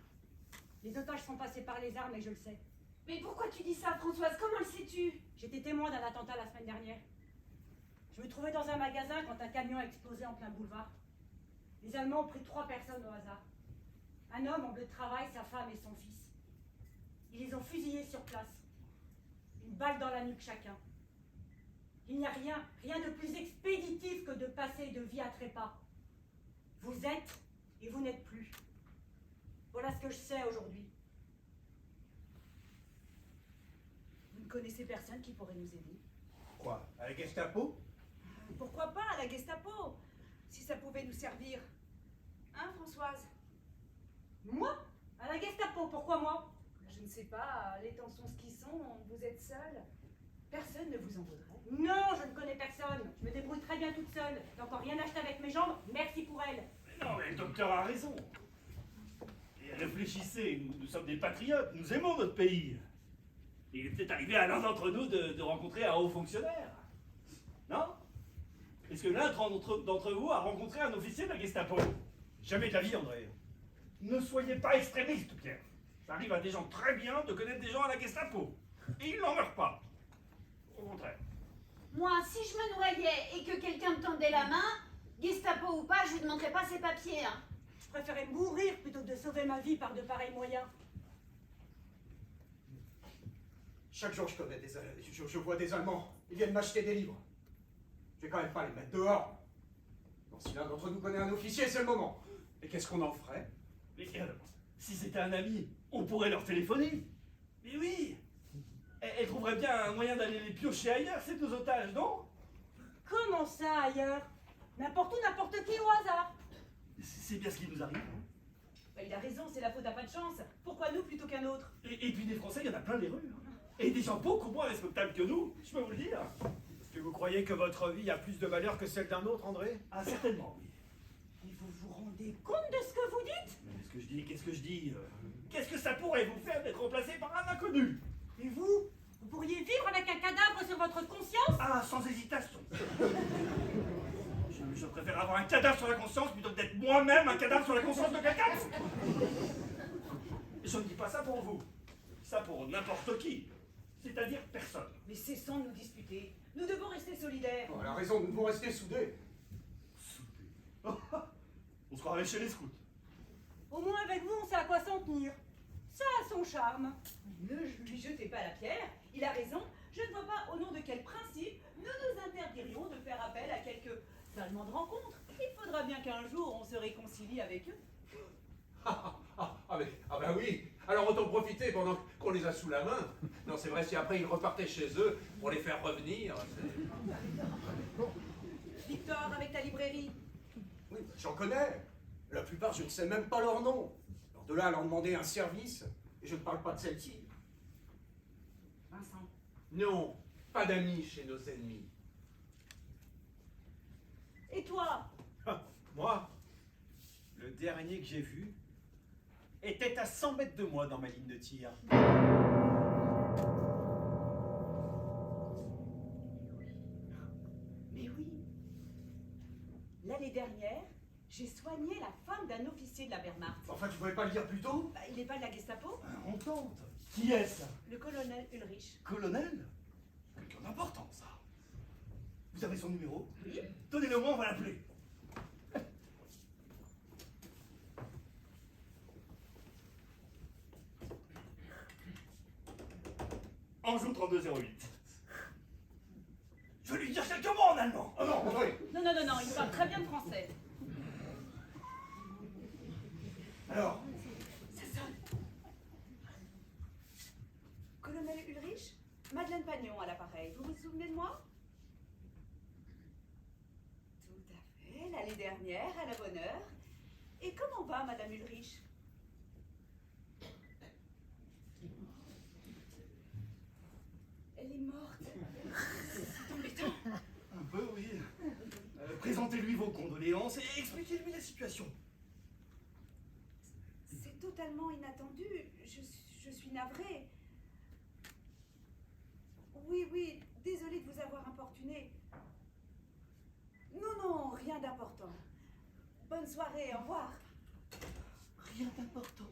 Les otages sont passés par les armes et je le sais. Mais pourquoi tu dis ça, Françoise? Comment le sais-tu? J'étais témoin d'un attentat la semaine dernière. Je me trouvais dans un magasin quand un camion a explosé en plein boulevard. Les Allemands ont pris 3 personnes au hasard. Un homme en bleu de travail, sa femme et son fils. Ils les ont fusillés sur place. Une balle dans la nuque chacun. Il n'y a rien de plus expéditif que de passer de vie à trépas. Vous êtes et vous n'êtes plus. Voilà ce que je sais aujourd'hui. Vous ne connaissez personne qui pourrait nous aider? Quoi? À la Gestapo? Pourquoi pas à la Gestapo, si ça pouvait nous servir. Hein, Françoise? Moi? À la Gestapo, pourquoi moi? Je ne sais pas, les temps sont ce qu'ils sont, vous êtes seule. Personne ne vous en voudrait. Non, je ne connais personne. Je me débrouille très bien toute seule. J'ai encore rien acheté avec mes jambes. Merci pour elle. Mais non, mais le docteur a raison. Et réfléchissez, nous sommes des patriotes, nous aimons notre pays. Il est peut-être arrivé à l'un d'entre nous de rencontrer un haut fonctionnaire. Non? Est-ce que l'un d'entre vous a rencontré un officier de la Gestapo? Jamais de la vie, André. Ne soyez pas extrémiste, Pierre. Ça arrive à des gens très bien de connaître des gens à la Gestapo. Et ils n'en meurent pas. Au contraire. Moi, si je me noyais et que quelqu'un me tendait la main, Gestapo ou pas, je lui demanderais pas ses papiers. Hein. Je préférais mourir plutôt que de sauver ma vie par de pareils moyens. Chaque jour, je vois des Allemands. Ils viennent m'acheter des livres. Je vais quand même pas les mettre dehors. Non, si l'un d'entre nous connaît un officier, c'est le moment. Et qu'est-ce qu'on en ferait? Mais si c'était un ami, on pourrait leur téléphoner. Mais oui. Elle trouverait bien un moyen d'aller les piocher ailleurs, ces 2 otages, non? Comment ça, ailleurs? N'importe où, n'importe qui, au hasard. C'est bien ce qui nous arrive. Hein. Bah, il a raison, c'est la faute à pas de chance. Pourquoi nous plutôt qu'un autre? Et puis des Français, il y en a plein les rues. Hein. Et des gens beaucoup moins respectables que nous, je peux vous le dire. Est-ce que vous croyez que votre vie a plus de valeur que celle d'un autre, André? Ah, certainement, oui. Mais vous vous rendez compte de ce que vous dites? Mais qu'est-ce que je dis? Qu'est-ce que je dis? Qu'est-ce que ça pourrait vous faire d'être remplacé par un inconnu? Et vous? Vous pourriez vivre avec un cadavre sur votre conscience? Ah, sans hésitation. Je préfère avoir un cadavre sur la conscience plutôt que d'être moi-même un cadavre sur la conscience de quelqu'un. Je ne dis pas ça pour vous. Ça pour n'importe qui. C'est-à-dire personne. Mais cessons de nous disputer. Nous devons rester solidaires. Elle a raison, nous devons rester soudés. On se croirait chez les scouts. Au moins avec vous, on sait à quoi s'en tenir. Ça a son charme. Ne lui jetez pas la pierre. Il a raison. Je ne vois pas au nom de quel principe nous nous interdirions de faire appel à quelques allemands de rencontre. Il faudra bien qu'un jour on se réconcilie avec eux. Ah bah oui. Alors autant profiter pendant qu'on les a sous la main. Non, c'est vrai, si après ils repartaient chez eux pour les faire revenir. Victor, avec ta librairie. Oui, j'en connais. La plupart, je ne sais même pas leur nom. Alors de là à leur demander un service, et je ne parle pas de celle-ci. Vincent. Non, pas d'amis chez nos ennemis. Et toi? Moi, le dernier que j'ai vu était à 100 mètres de moi dans ma ligne de tir. Mais oui. L'année dernière, j'ai soigné la femme d'un officier de la Wehrmacht. Enfin, tu pouvais pas le dire plus tôt? Bah, il n'est pas de la Gestapo? On tente. Qui est-ce? Le colonel Ulrich. Colonel? Quelqu'un d'important, ça. Vous avez son numéro? Oui. Donnez-le-moi, on va l'appeler. Anjou 3208. Je vais lui dire quelques mots en allemand. Oh non, André! Non, non, non, non, il parle très bien le français. Alors, Ça sonne. Colonel Ulrich? Madeleine Pagnon à l'appareil. Vous vous souvenez de moi? Tout à fait, l'année dernière, à la bonne heure. Et comment va Madame Ulrich? Elle est morte. C'est embêtant. Un peu, oui. Présentez-lui vos condoléances et expliquez-lui la situation. C'est totalement inattendu. Je suis navrée. Oui, oui, désolée de vous avoir importuné. Non, non, rien d'important. Bonne soirée, au revoir. Rien d'important.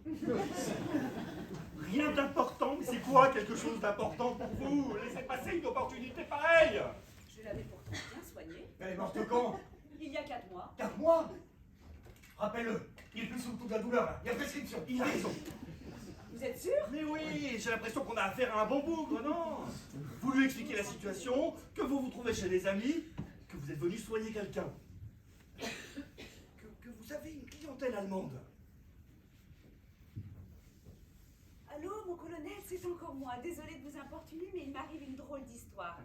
Rien d'important? Mais c'est quoi quelque chose d'important pour vous? Laissez passer une opportunité pareille. Je l'avais pourtant bien soignée. elle est morte quand? Il y a 4 mois. 4 mois? Rappelle-le, il est plus sous le coup de la douleur, là. Il y a prescription. Il a raison. Vous êtes sûr? Mais oui, j'ai l'impression qu'on a affaire à un bon bougre, non? Vous lui expliquez la situation, que vous vous trouvez chez des amis, que vous êtes venu soigner quelqu'un. Que vous avez une clientèle allemande. Allô, mon colonel, c'est encore moi. Désolée de vous importuner, mais il m'arrive une drôle d'histoire.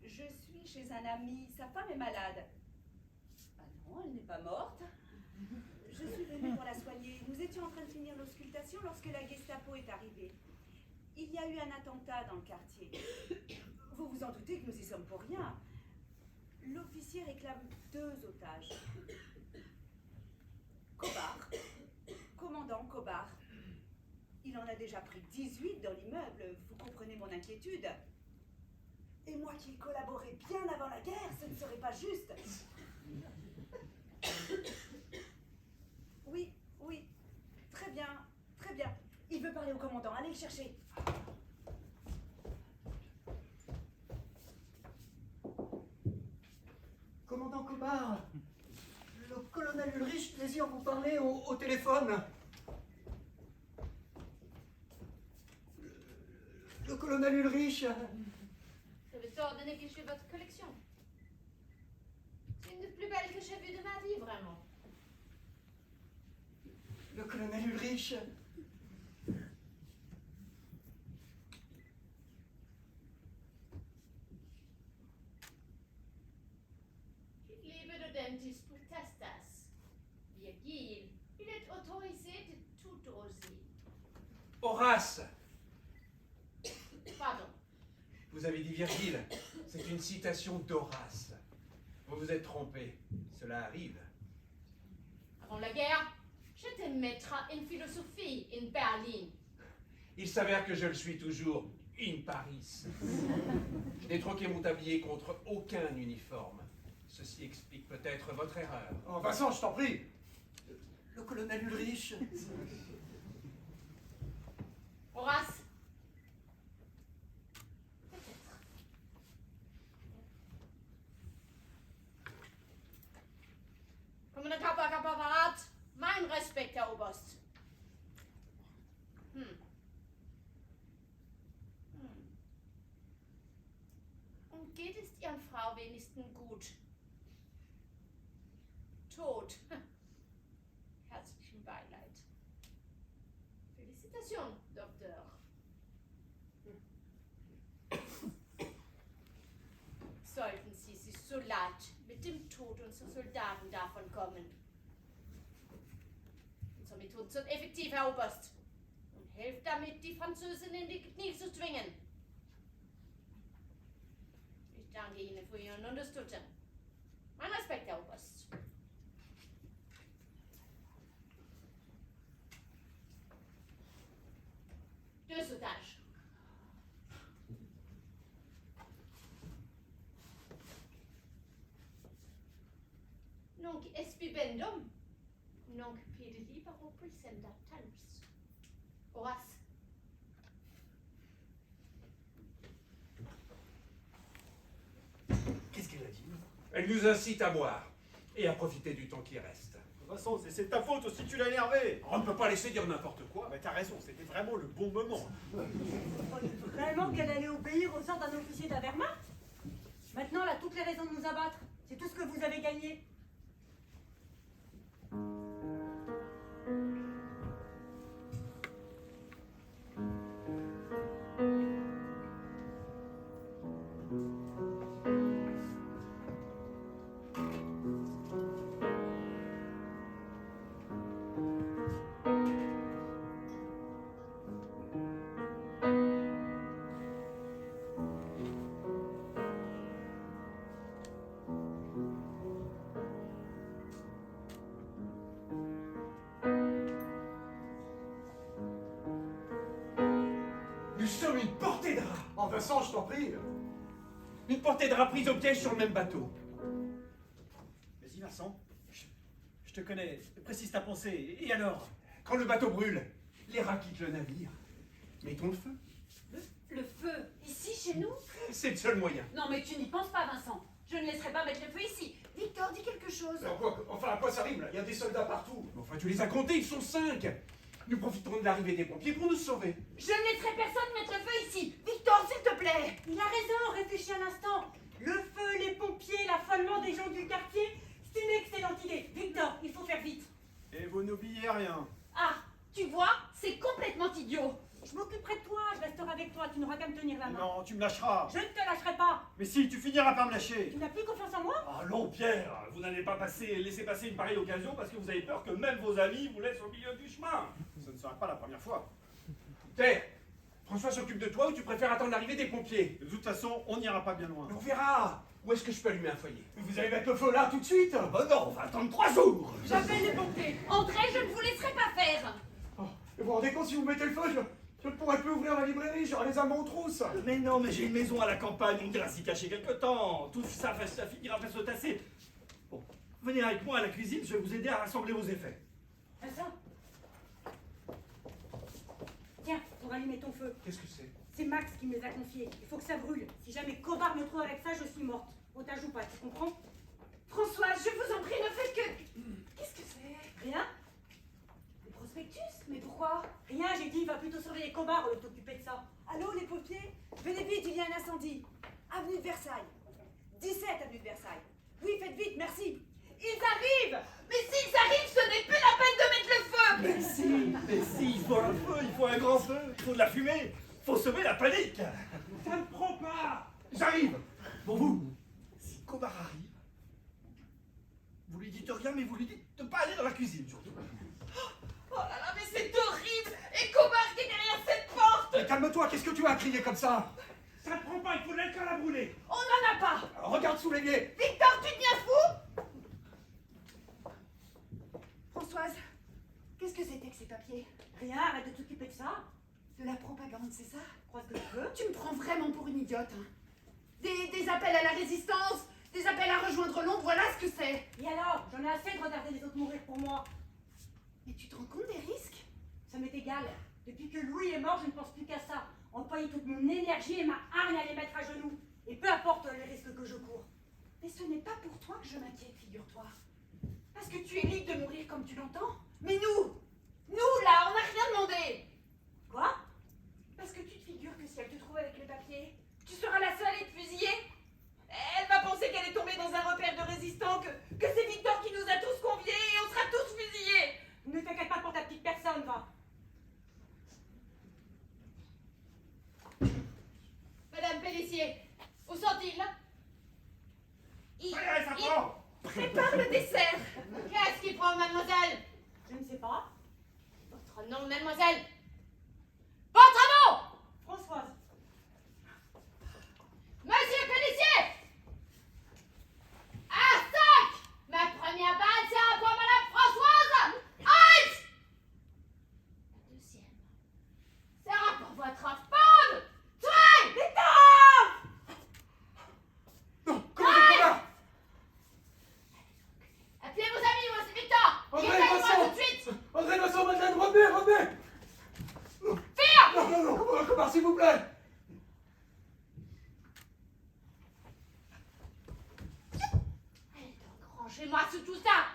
Je suis chez un ami, sa femme est malade. Ah non, elle n'est pas morte. Je suis venue pour la soigner. Nous étions en train de finir l'auscultation lorsque la Gestapo est arrivée. Il y a eu un attentat dans le quartier. Vous vous en doutez que nous y sommes pour rien. L'officier réclame 2 otages. Kobar, commandant Kobar. Il en a déjà pris 18 dans l'immeuble. Vous comprenez mon inquiétude. Et moi qui ai collaboré bien avant la guerre, ce ne serait pas juste. Oui, oui. Très bien, très bien. Il veut parler au commandant. Allez le chercher. Commandant Kobar, le colonel Ulrich désire vous parler au téléphone. Le colonel Ulrich. Je vais t'ordonner que je fais votre collection. C'est une des plus belles que j'ai vues de ma vie, vraiment. Le colonel Ulrich. Ich liebe le dentiste pour Tastas. Virgile, il est autorisé de tout oser. Horace! Pardon, Vous avez dit Virgile. C'est une citation d'Horace. Vous vous êtes trompé. Cela arrive. Avant la guerre, j'étais maître en philosophie in Berlin. Il s'avère que je le suis toujours. In Paris. Je n'ai troqué mon tablier contre aucun uniforme. Ceci explique peut-être votre erreur. Oh, Vincent, je t'en prie. Le colonel Ulrich. Horace. Peut-être. Kommunikator Kamerad, mein Respekt, Herr Oberst. Und geht es Ihren Frau wenigstens gut? Tot. Herzlichen Beileid. Félicitations, Doktor. Sollten Sie sich so leid mit dem Tod unserer Soldaten davon kommen. Unsere Methoden sind effektiv, Herr Oberst. Und helft damit, die Französin in die Knie zu zwingen. Ich danke Ihnen für Ihren Unterstützung. Mein Respekt, Herr Oberst. Deux otages. Nunc espibendum, nunc pede libero presenta talus. Horace. Qu'est-ce qu'elle a dit? Elle nous incite à boire et à profiter du temps qui reste. Vincent, c'est ta faute aussi, tu l'as énervé. On ne peut pas laisser dire n'importe quoi. Ah, mais t'as raison, c'était vraiment le bon moment. Vraiment qu'elle allait obéir aux ordres d'un officier de la Wehrmacht? Maintenant, elle a toutes les raisons de nous abattre. C'est tout ce que vous avez gagné. Nous sommes une portée de rats. Oh, Vincent, je t'en prie. Une portée de rats prise au piège sur le même bateau. Vas-y, Vincent. Je te connais. Précise ta pensée. Et alors? Quand le bateau brûle, les rats quittent le navire. Mettons le feu. Le feu, ici, chez nous? C'est le seul moyen. Non, mais tu n'y penses pas, Vincent. Je ne laisserai pas mettre le feu ici. Victor, dis quelque chose. Enfin, à quoi ça rime, là? Il y a des soldats partout. Enfin, tu les as comptés, ils sont 5. Nous profiterons de l'arrivée des pompiers pour nous sauver. Je ne laisserai personne mettre le feu ici. Victor, s'il te plaît. Il a raison, réfléchis un instant. Le feu, les pompiers, l'affolement des gens du quartier, c'est une excellente idée. Victor, il faut faire vite. Et vous n'oubliez rien. Ah, tu vois, c'est complètement idiot. Je m'occuperai de toi, je resterai avec toi, tu n'auras qu'à me tenir la main. Non, tu me lâcheras. Je ne te lâcherai pas. Mais si, tu finiras par me lâcher. Tu n'as plus confiance en moi? Allons, Pierre, vous n'allez pas laisser passer une pareille occasion parce que vous avez peur que même vos amis vous laissent au milieu du chemin. Ce ne sera pas la première fois. Terre, François s'occupe de toi ou tu préfères attendre l'arrivée des pompiers? De toute façon, on n'ira pas bien loin. On verra. Où est-ce que je peux allumer un foyer? Vous allez mettre le feu là, tout de suite? Oh non, on va attendre 3 jours. J'appelle les pompiers. Entrez, je ne vous laisserai pas faire. Oh, et vous vous rendez compte, si vous mettez le feu, je ne pourrai plus ouvrir ma librairie, j'aurai les Allemands aux trousses. Mais non, mais j'ai une maison à la campagne, on ira s'y cacher quelque temps. Tout ça finira par se tasser. Bon, venez avec moi à la cuisine, je vais vous aider à rassembler vos effets. Vincent. Tiens, pour allumer ton feu. Qu'est-ce que c'est? C'est Max qui me les a confiés. Il faut que ça brûle. Si jamais Cobard me trouve avec ça, je suis morte. Otage ou pas, tu comprends? François, je vous en prie, ne faites que... Qu'est-ce que c'est? Rien? Le prospectus? Mais pourquoi? Rien, j'ai dit, va plutôt surveiller Cobard au lieu de t'occuper de ça. Allô, les pompiers? Venez vite, il y a un incendie. Avenue de Versailles. 17 avenue de Versailles. Oui, faites vite, merci. Ils arrivent! Mais s'ils arrivent, ce n'est plus la peine de mettre le feu! Mais si, il faut un feu, il faut un grand feu, il faut de la fumée, il faut semer la panique. Ça ne prend pas. J'arrive. Pour vous, si Cobard arrive, vous lui dites rien, mais vous lui dites de ne pas aller dans la cuisine, surtout. Oh là là, mais c'est horrible! Et Cobard qui est derrière cette porte! Mais calme-toi, qu'est-ce que tu as crié comme ça? Ça ne prend comprends pas, il faut de l'alcool à brûler. On n'en a pas. Alors, regarde sous l'évier. Victor, tu deviens fou? Françoise, qu'est-ce que c'était que ces papiers? Rien, arrête de t'occuper de ça. De la propagande, c'est ça? Crois ce que tu veux. Tu me prends vraiment pour une idiote. Hein. Des appels à la résistance, des appels à rejoindre Londres, voilà ce que c'est. Et alors? J'en ai assez de regarder les autres mourir pour moi. Mais tu te rends compte des risques? Ça m'est égal. Depuis que Louis est mort, je ne pense plus qu'à ça. Employer toute mon énergie et ma hargne à les mettre à genoux. Et peu importe les risques que je cours. Mais ce n'est pas pour toi que je m'inquiète, figure-toi. Parce que tu es libre de mourir comme tu l'entends. Mais nous là, on n'a rien demandé. Quoi? Parce que tu te figures que si elle te trouve avec les papiers, tu seras la seule à être fusillée. Elle va penser qu'elle est tombée dans un repère de résistants, que c'est Victor qui nous a tous conviés et on sera tous fusillés. Ne t'inquiète pas pour ta petite personne, va. Madame Pellissier, où sont-ils? Allez, ça prend. Prépare le dessert. Qu'est-ce qui prend, mademoiselle? Je ne sais pas. Votre nom, mademoiselle? Votre nom! Françoise. Monsieur Pellissier! À 5! Ma première balle, c'est pour Madame Françoise! Halt! La deuxième sera pour votre femme! Tuez! Victor! Non, comment des combats? Appelez vos amis, moi c'est Victor! André, Aidez-moi Vincent! tout de suite! André, Vincent, Madeleine, revenez! Fire! Non, Comard, s'il vous plaît! Allez donc, rangez-moi sous tout ça!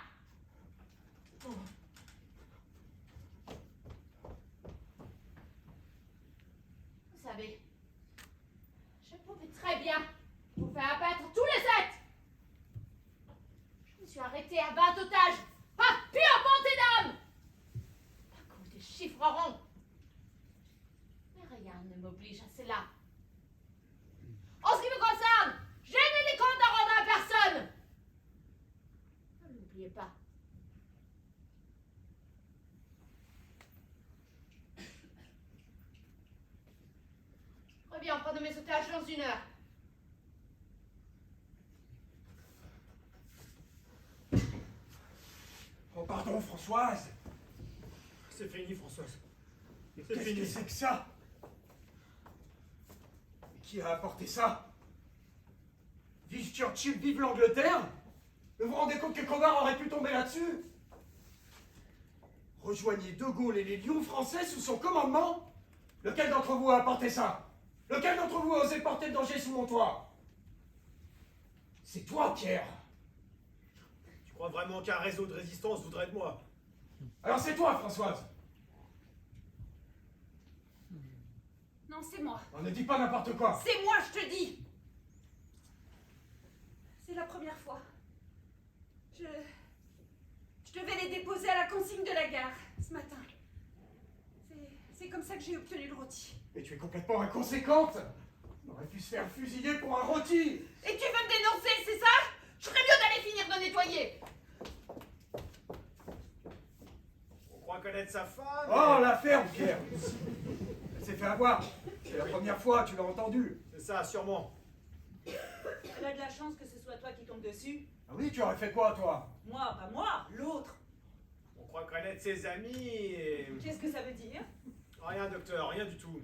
Vous savez, je pouvais très bien vous faire abattre tous les 7! Je me suis arrêtée à 20 otages, par pure bonté d'âme! À cause des chiffres ronds. Mais rien ne m'oblige à cela. En ce qui me concerne, je n'ai des comptes à rendre à personne! Ne l'oubliez pas. Reviens prendre mes otages dans 1 heure. Oh, pardon, Françoise. C'est fini, Françoise. C'est Qu'est-ce que fini. c'est que ça? Et qui a apporté ça? Vive Churchill, vive l'Angleterre? Vous vous rendez compte que Comard aurait pu tomber là-dessus? Rejoignez De Gaulle et les lions français sous son commandement? Lequel d'entre vous a apporté ça? Lequel d'entre vous a osé porter le danger sous mon toit? C'est toi, Pierre. Tu crois vraiment qu'un réseau de résistance voudrait de moi? Alors c'est toi, Françoise. Non, c'est moi. On ne dit pas n'importe quoi. C'est moi, je te dis. C'est la première fois. Je devais les déposer à la consigne de la gare, ce matin. C'est comme ça que j'ai obtenu le rôti. Mais tu es complètement inconséquente. On aurait pu se faire fusiller pour un rôti. Et tu veux me dénoncer, c'est ça? Je ferais mieux d'aller finir de nettoyer. On croit connaître sa femme. Oh, la ferme, Pierre. Elle s'est fait avoir. C'est la première fois, tu l'as entendu. C'est ça, sûrement. Elle a de la chance que ce soit toi qui tombe dessus. Ah oui, tu aurais fait quoi, toi? Moi, pas moi, l'autre. On croit connaître ses amis et... Qu'est-ce que ça veut dire? Rien, docteur, rien du tout.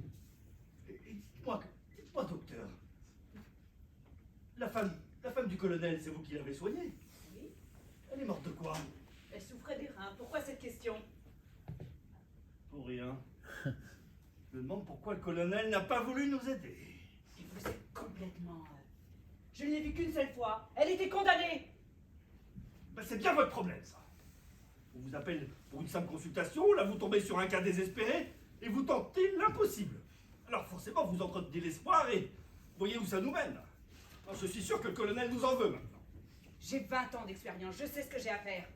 Dites-moi, docteur. La femme du colonel, c'est vous qui l'avez soignée? Oui. Elle est morte de quoi? Elle souffrait des reins. Pourquoi cette question? Pour rien. Je me demande pourquoi le colonel n'a pas voulu nous aider. Et vous êtes complètement... Je ne l'ai vue qu'une seule fois. Elle était condamnée. Ben, c'est bien votre problème, ça. On vous appelle pour une simple consultation, là vous tombez sur un cas désespéré, et vous tentez l'impossible. Alors forcément, vous entretenez l'espoir, et vous voyez où ça nous mène. Alors, je suis sûr que le colonel nous en veut maintenant. J'ai 20 ans d'expérience. Je sais ce que j'ai à faire.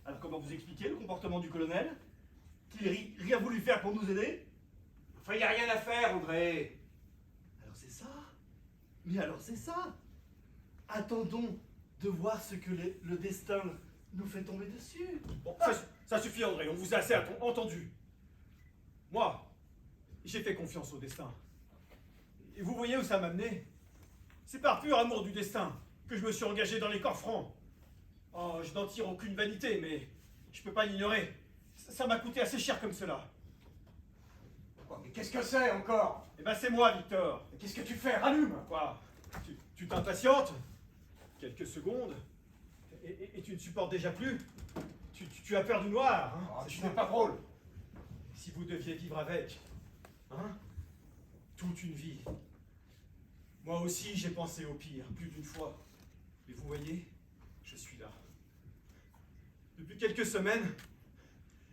Alors comment vous expliquez le comportement du colonel? Qu'il rien voulu faire pour nous aider? Enfin, il n'y a rien à faire, André. Alors c'est ça. Mais alors c'est ça. Attendons de voir ce que le destin nous fait tomber dessus. Bon, ça suffit, André, on vous a assez entendu. Moi, j'ai fait confiance au destin. Et vous voyez où ça m'a mené? C'est par pur amour du destin que je me suis engagé dans les corps francs. Oh, je n'en tire aucune vanité, mais je peux pas l'ignorer. Ça m'a coûté assez cher comme cela. Oh, mais qu'est-ce que c'est encore? Eh ben c'est moi, Victor. Mais qu'est-ce que tu fais? Rallume! Quoi? Tu t'impatientes? Quelques secondes, et tu ne supportes déjà plus? Tu as peur du noir, hein? Oh, tu n'es pas drôle. Si vous deviez vivre avec, hein? Toute une vie. Moi aussi, j'ai pensé au pire, plus d'une fois. Mais vous voyez, je suis là. Depuis quelques semaines,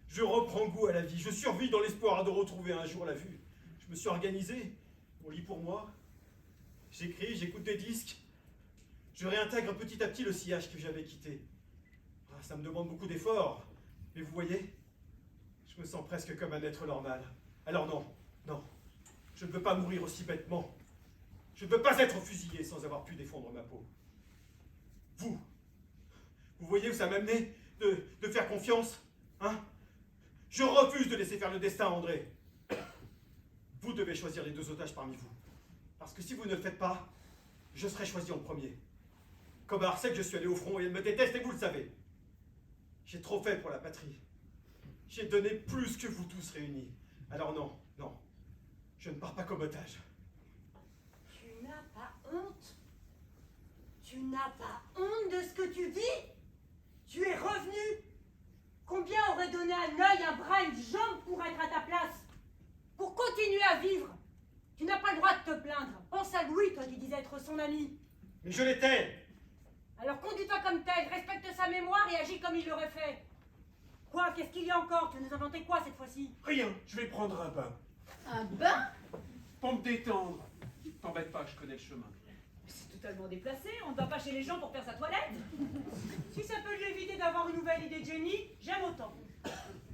je reprends goût à la vie. Je survis dans l'espoir de retrouver un jour la vue. Je me suis organisé, on lit pour moi. J'écris, j'écoute des disques. Je réintègre petit à petit le sillage que j'avais quitté. Ah, ça me demande beaucoup d'efforts. Mais vous voyez, je me sens presque comme un être normal. Alors non, non, je ne veux pas mourir aussi bêtement. Je ne veux pas être fusillé sans avoir pu défendre ma peau. Vous voyez où ça m'a mené de faire confiance, hein? Je refuse de laisser faire le destin, André. Vous devez choisir les 2 otages parmi vous. Parce que si vous ne le faites pas, je serai choisi en premier. Comme à Arcec, je suis allé au front et elle me déteste et vous le savez. J'ai trop fait pour la patrie. J'ai donné plus que vous tous réunis. Alors non, non, je ne pars pas comme otage. Tu n'as pas honte? Tu n'as pas honte de ce que tu dis? Tu es revenu? Combien aurait donné un œil, un bras, une jambe pour être à ta place? Pour continuer à vivre? Tu n'as pas le droit de te plaindre. Pense à Louis, toi qui disais être son ami. Mais je l'étais! Alors conduis-toi comme tel, respecte sa mémoire et agis comme il l'aurait fait. Quoi? Qu'est-ce qu'il y a encore? Tu veux nous inventer quoi cette fois-ci? Rien, je vais prendre un bain. Un bain? Pour me détendre. T'embête pas, je connais le chemin. C'est totalement déplacé, on ne va pas chez les gens pour faire sa toilette. Si ça peut lui éviter d'avoir une nouvelle idée de génie, j'aime autant.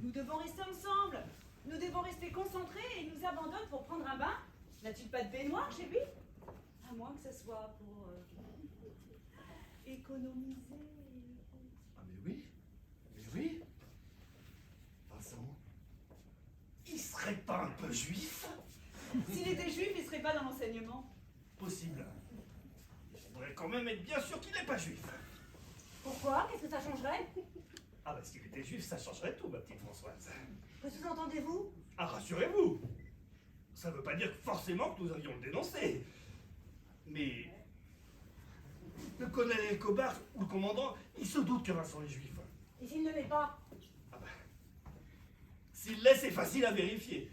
Nous devons rester ensemble. Nous devons rester concentrés et il nous abandonne pour prendre un bain. N'a-t-il pas de baignoire chez lui? À moins que ce soit pour économiser. Ah mais oui. Vincent, il serait pas un peu juif? S'il était juif, il serait pas dans l'enseignement. Possible. Il faudrait quand même être bien sûr qu'il n'est pas juif. Pourquoi? Qu'est-ce que ça changerait? Ah bah s'il était juif, ça changerait tout, ma petite Françoise. Que sous-entendez-vous? Ah, rassurez-vous. Ça veut pas dire forcément que nous allions le dénoncer. Mais le colonel Cobard ou le commandant, ils se doutent que Vincent est juif. Et s'il ne l'est pas? Ah bah, s'il l'est, c'est facile à vérifier.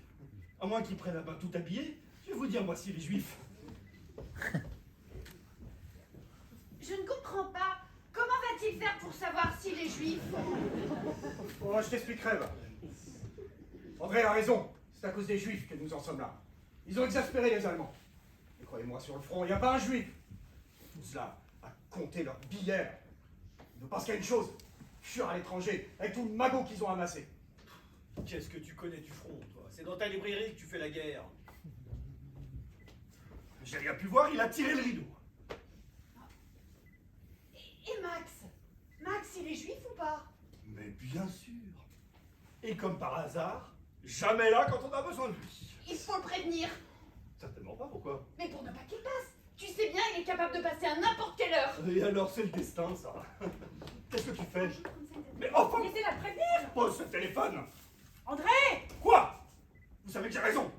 À moins qu'il prenne un bain tout habillé, je vais vous dire moi s'il est juif. Je ne comprends pas. Comment va-t-il faire pour savoir s'il est juif? Oh, je t'expliquerai, va. André a raison. C'est à cause des Juifs que nous en sommes là. Ils ont exaspéré les Allemands. Et croyez-moi, sur le front, il n'y a pas un Juif. Tout cela a compté leurs billets. Ils ne pensent qu'à une chose. Fuir à l'étranger, avec tout le magot qu'ils ont amassé. Qu'est-ce que tu connais du front, toi? C'est dans ta librairie que tu fais la guerre. J'ai rien pu voir, il a tiré le rideau. Et Max? Max, il est juif ou pas? Mais bien sûr. Et comme par hasard, jamais là quand on a besoin de lui. Il faut le prévenir. Certainement pas, pourquoi? Mais pour ne pas qu'il passe. Tu sais bien, il est capable de passer à n'importe quelle heure. Et alors, c'est le destin, ça. Qu'est-ce que tu fais? Mais enfin, Laissez-la prévenir! pose ce téléphone. André! Quoi? Vous savez que j'ai raison.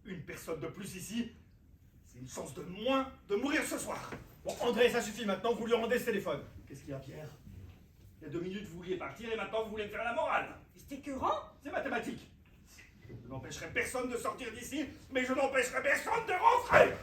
Une personne de plus ici, c'est une chance de moins de mourir ce soir. Bon, André, ça suffit maintenant, vous lui rendez ce téléphone. Qu'est-ce qu'il y a, Pierre? Il y a 2 minutes, vous vouliez partir et maintenant vous voulez me faire la morale. C'est écœurant! C'est mathématique. Je n'empêcherai personne de sortir d'ici, mais je n'empêcherai personne de rentrer.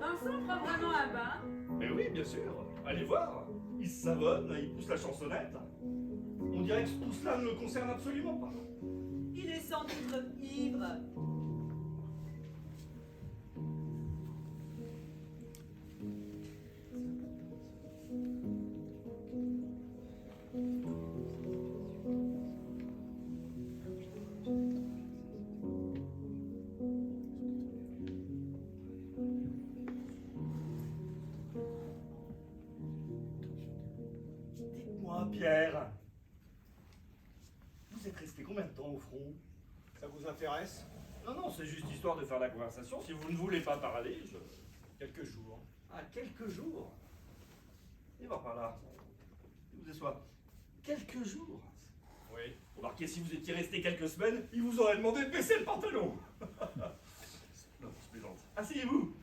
Vincent prend vraiment un bain. Mais oui, bien sûr. Allez voir. Il savonne, il pousse la chansonnette. On dirait dirais que tout cela ne me concerne absolument pas. Il est sans doute ivre. Dites-moi, Pierre, vous êtes resté combien de temps au front? Ça vous intéresse? Non, non, c'est juste histoire de faire la conversation. Si vous ne voulez pas parler, je... Quelques jours. Ah, quelques jours. Et voir par là. Vous asseoir. Quelques jours. Oui. Remarquez, si vous étiez resté quelques semaines, il vous aurait demandé de baisser le pantalon. Non, je plaisante. Asseyez-vous.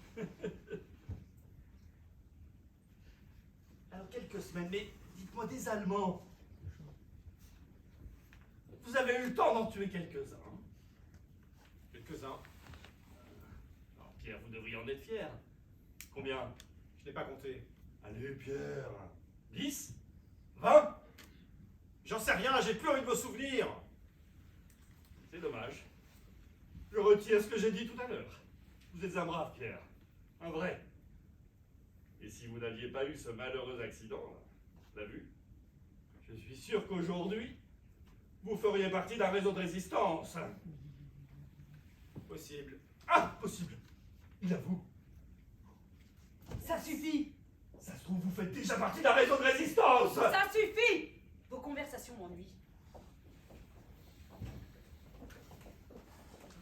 Alors, quelques semaines, mais dites-moi des Allemands. Vous avez eu le temps d'en tuer quelques-uns. Quelques-uns. Alors, Pierre, vous devriez en être fier. Combien? Je n'ai pas compté. Allez, Pierre. 10? 20? J'en sais rien, j'ai plus envie de me souvenir. C'est dommage. Je retire ce que j'ai dit tout à l'heure. Vous êtes un brave, Pierre. Un vrai. Et si vous n'aviez pas eu ce malheureux accident, là, vu, je suis sûr qu'aujourd'hui, vous feriez partie d'un réseau de résistance. Possible. Ah, possible. Il avoue. Ça suffit! Ça se trouve, vous faites déjà partie d'un réseau de résistance. Ça suffit! Vos conversations m'ennuient.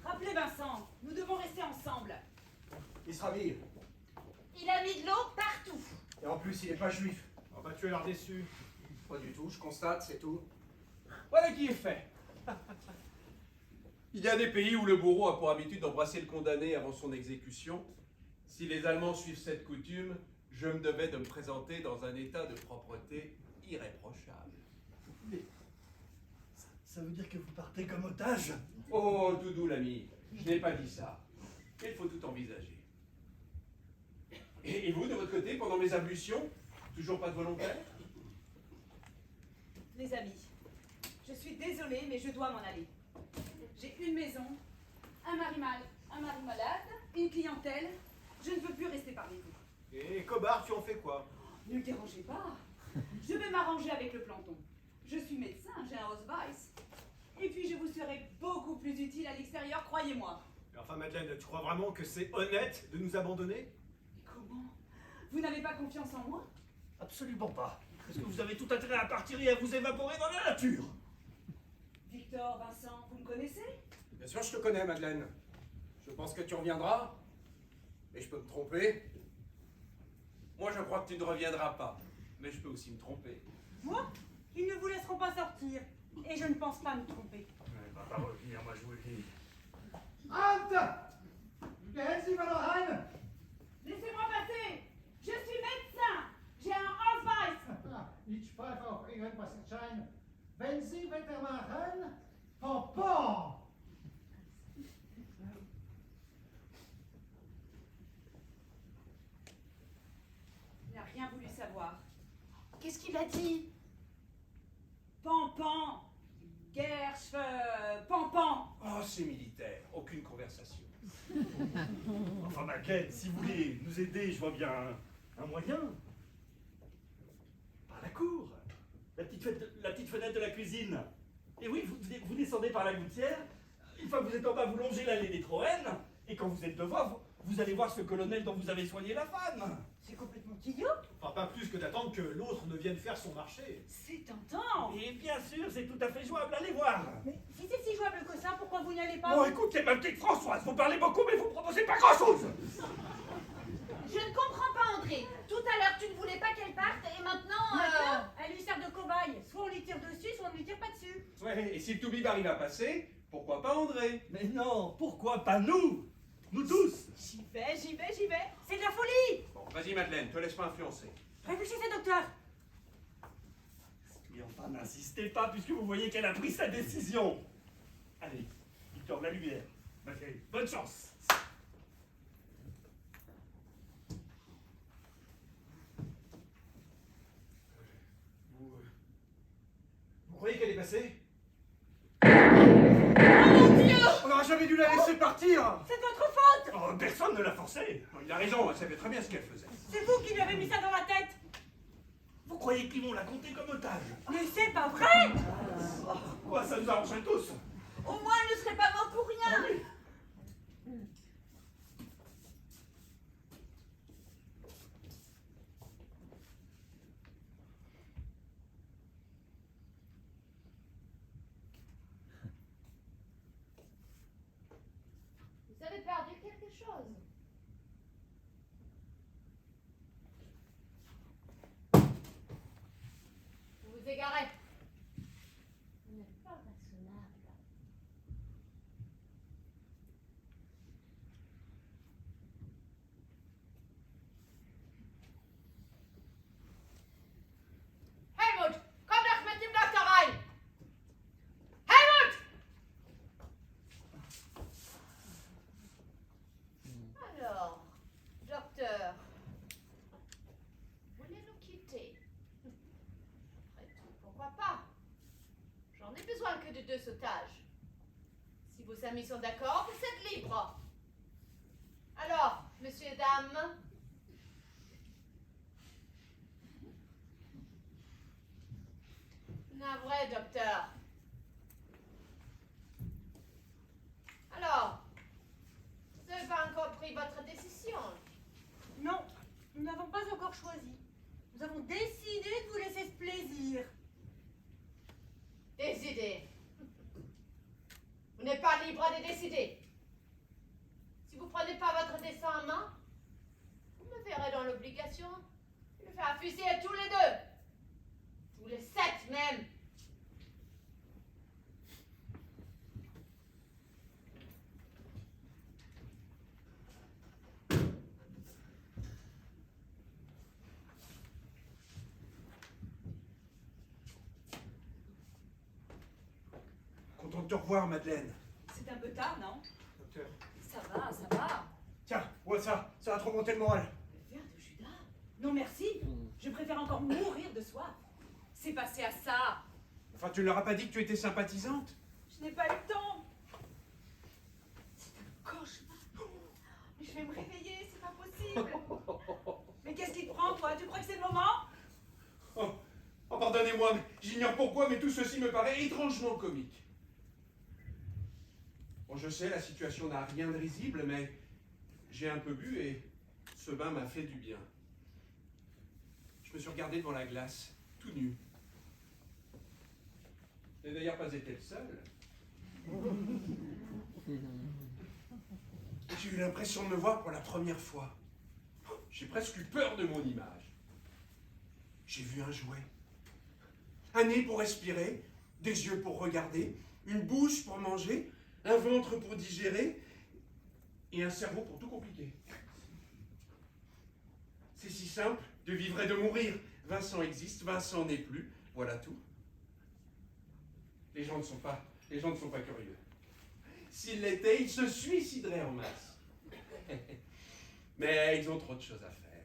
Rappelez Vincent, nous devons rester ensemble. Il se rhabille. Il a mis de l'eau partout. Et en plus, il n'est pas juif. Ah bah tu as l'air déçu. Pas du tout, je constate, c'est tout. Voilà qui est fait. Il y a des pays où le bourreau a pour habitude d'embrasser le condamné avant son exécution. Si les Allemands suivent cette coutume, je me devais de me présenter dans un état de propreté irréprochable. Mais ça veut dire que vous partez comme otage? Oh, tout doux l'ami, je n'ai pas dit ça. Il faut tout envisager. Et vous, de votre côté, pendant mes ablutions, toujours pas de volontaire? Les amis, je suis désolée, mais je dois m'en aller. J'ai une maison, un mari malade, une clientèle. Je ne veux plus rester parmi vous. Et Cobard, tu en fais quoi? Ne le dérangez pas. Je vais m'arranger avec le planton. Je suis médecin, j'ai un Ausweis. Et puis je vous serai beaucoup plus utile à l'extérieur, croyez-moi. Mais enfin Madeleine, tu crois vraiment que c'est honnête de nous abandonner? Mais comment? Vous n'avez pas confiance en moi? Absolument pas. Parce que vous avez tout intérêt à partir et à vous évaporer dans la nature. Victor, Vincent, vous me connaissez? Bien sûr, je te connais, Madeleine. Je pense que tu reviendras. Mais je peux me tromper. Moi, je crois que tu ne reviendras pas. Mais je peux aussi me tromper. Moi, ils ne vous laisseront pas sortir. Et je ne pense pas me tromper. Elle va pas revenir, moi je vous le dis. Halt! Gehen Sie mal noch rein! Laissez-moi passer! Je suis médecin! J'ai un Ausweis! Ich pfeife auf Irgendwasserschein. Wenn Sie weitermachen, Pompon! Il n'a rien voulu savoir. Qu'est-ce qu'il a dit? Pampan! Pampan! Oh, c'est militaire. Aucune conversation. Enfin, Madeleine, si vous voulez nous aider, je vois bien un moyen. Par la cour. La petite fenêtre de la cuisine. Et oui, vous descendez par la gouttière. Une fois que vous êtes en bas, vous longez l'allée des Troènes. Et quand vous êtes devant, vous allez voir ce colonel dont vous avez soigné la femme. C'est complètement idiot. Enfin pas plus que d'attendre que l'autre ne vienne faire son marché. C'est tentant! Et bien sûr, c'est tout à fait jouable, allez voir. Mais si c'est si jouable que ça, pourquoi vous n'y allez pas? Bon, écoutez, ma petite Françoise, vous parlez beaucoup, mais vous proposez pas grand-chose. Je ne comprends pas, André. Tout à l'heure, tu ne voulais pas qu'elle parte et maintenant... Maintenant, elle lui sert de cobaye. Soit on lui tire dessus, soit on ne lui tire pas dessus. Ouais, et si le toubib arrive à passer, pourquoi pas André? Mais non, pourquoi pas nous? Nous tous. J'y vais! C'est de la folie. Bon, vas-y Madeleine, te laisse pas influencer. Réfléchissez, docteur. Mais enfin, n'insistez pas, puisque vous voyez qu'elle a pris sa décision. Allez, Victor, la lumière. Ma chérie, bonne chance. Vous croyez qu'elle est passée? On n'aurait jamais dû la laisser partir. C'est votre faute! Oh, personne ne l'a forcé. Il a raison, elle savait très bien ce qu'elle faisait. C'est vous qui lui avez mis ça dans la tête! Vous croyez qu'ils vont la compter comme otage? Mais c'est pas vrai! Quoi, ça nous arrangerait tous. Au moins, elle ne serait pas morte pour rien. Vous avez perdu quelque chose. Vous vous égarez. Vous n'êtes pas raisonnable. Helmut, komm doch mit dem Doktor rein! Helmut! Alors, docteur, vous voulez nous quitter? Après tout, pourquoi pas? J'en ai besoin que de 2 otages. Si vos amis sont d'accord, vous êtes libres. Alors, messieurs et dames, navré, docteur. Alors, vous n'avez pas encore pris votre décision? Non, nous n'avons pas encore choisi. Nous avons décidé de vous laisser ce plaisir. Des idées. Vous n'êtes pas libre de décider. Si vous ne prenez pas votre destin en main, vous me verrez dans l'obligation de le faire fusiller tous les 2. Tous les 7 même. Content de te revoir, Madeleine. C'est un peu tard, non? Docteur, Ça va, ça va. Tiens, vois ça. Ça va te remonter le moral. Le verre de Judas? Non merci. Je préfère encore mourir de soif. C'est passé à ça. Enfin, tu ne leur as pas dit que tu étais sympathisante? Je n'ai pas eu le temps. C'est un cauchemar. Mais je vais me réveiller, c'est pas possible. Mais qu'est-ce qui te prend, toi? Tu crois que c'est le moment? Oh, pardonnez-moi, mais j'ignore pourquoi, mais tout ceci me paraît étrangement comique. Bon, je sais, la situation n'a rien de risible, mais j'ai un peu bu et ce bain m'a fait du bien. Je me suis regardé devant la glace, tout nu. Je n'ai d'ailleurs pas été le seul. J'ai eu l'impression de me voir pour la première fois. J'ai presque eu peur de mon image. J'ai vu un jouet. Un nez pour respirer, des yeux pour regarder, une bouche pour manger, un ventre pour digérer et un cerveau pour tout compliquer. C'est si simple de vivre et de mourir. Vincent existe, Vincent n'est plus, voilà tout. Les gens ne sont pas curieux. S'ils l'étaient, ils se suicideraient en masse. Mais ils ont trop de choses à faire.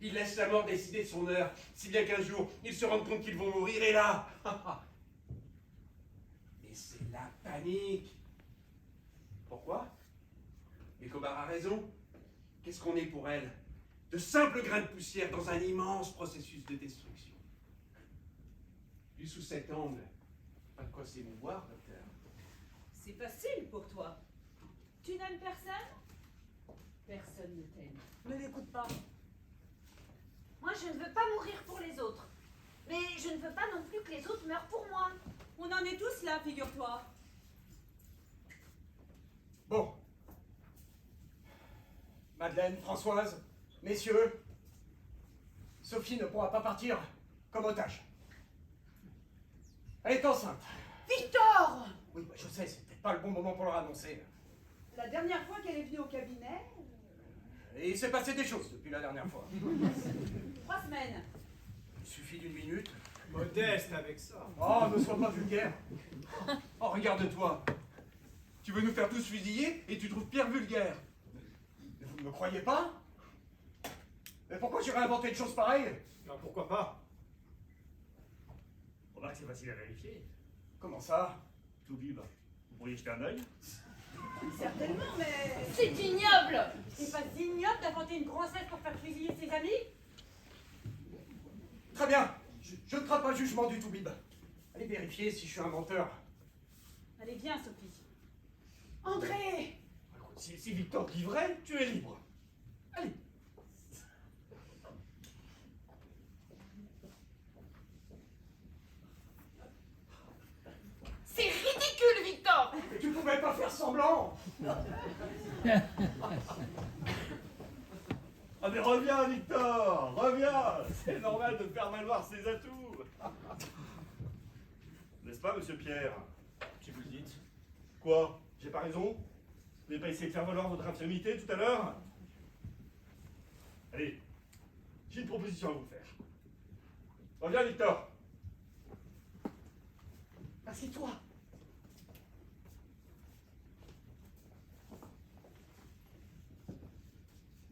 Ils laissent la mort décider de son heure, si bien qu'un jour, ils se rendent compte qu'ils vont mourir, et là... Mais c'est la panique. Pourquoi? Mais Cobar a raison. Qu'est-ce qu'on est pour elle? De simples grains de poussière dans un immense processus de destruction. Vu sous cet angle, pas de quoi s'émouvoir, docteur. C'est facile pour toi. Tu n'aimes personne? Personne ne t'aime. Ne l'écoute pas. Moi, je ne veux pas mourir pour les autres. Mais je ne veux pas non plus que les autres meurent pour moi. On en est tous là, figure-toi. Bon. Madeleine, Françoise, messieurs, Sophie ne pourra pas partir comme otage. Elle est enceinte. Victor! Oui, bah, je sais, c'est peut-être pas le bon moment pour leur annoncer. La dernière fois qu'elle est venue au cabinet, Et il s'est passé des choses depuis la dernière fois. 3 semaines. Il suffit d'une minute. modeste avec ça. Oh, ne sois pas vulgaire. Oh, regarde-toi. Tu veux nous faire tous fusiller et tu trouves Pierre vulgaire. Mais vous ne me croyez pas? Mais pourquoi j'irais inventer une chose pareille? Alors pourquoi pas? Remarque, c'est facile à vérifier. Comment ça? Tout vive. Vous pourriez jeter un œil? Certainement, mais... C'est ignoble! C'est pas ignoble d'inventer une grossesse pour faire fusiller ses amis? Très bien. Je ne crains pas le jugement du Toubib. Allez vérifier si je suis un menteur. Allez, viens, Sophie. André! Écoute, si Victor dit vrai, tu es libre. Allez. C'est ridicule, Victor! Mais tu pouvais pas faire semblant! Ah mais reviens, Victor! Reviens! C'est normal de faire valoir ses atouts! N'est-ce pas, monsieur Pierre? Si vous le dites. Quoi? J'ai pas raison? Vous n'avez pas essayé de faire valoir votre infirmité tout à l'heure? Allez, j'ai une proposition à vous faire. Reviens, Victor! Assieds-toi!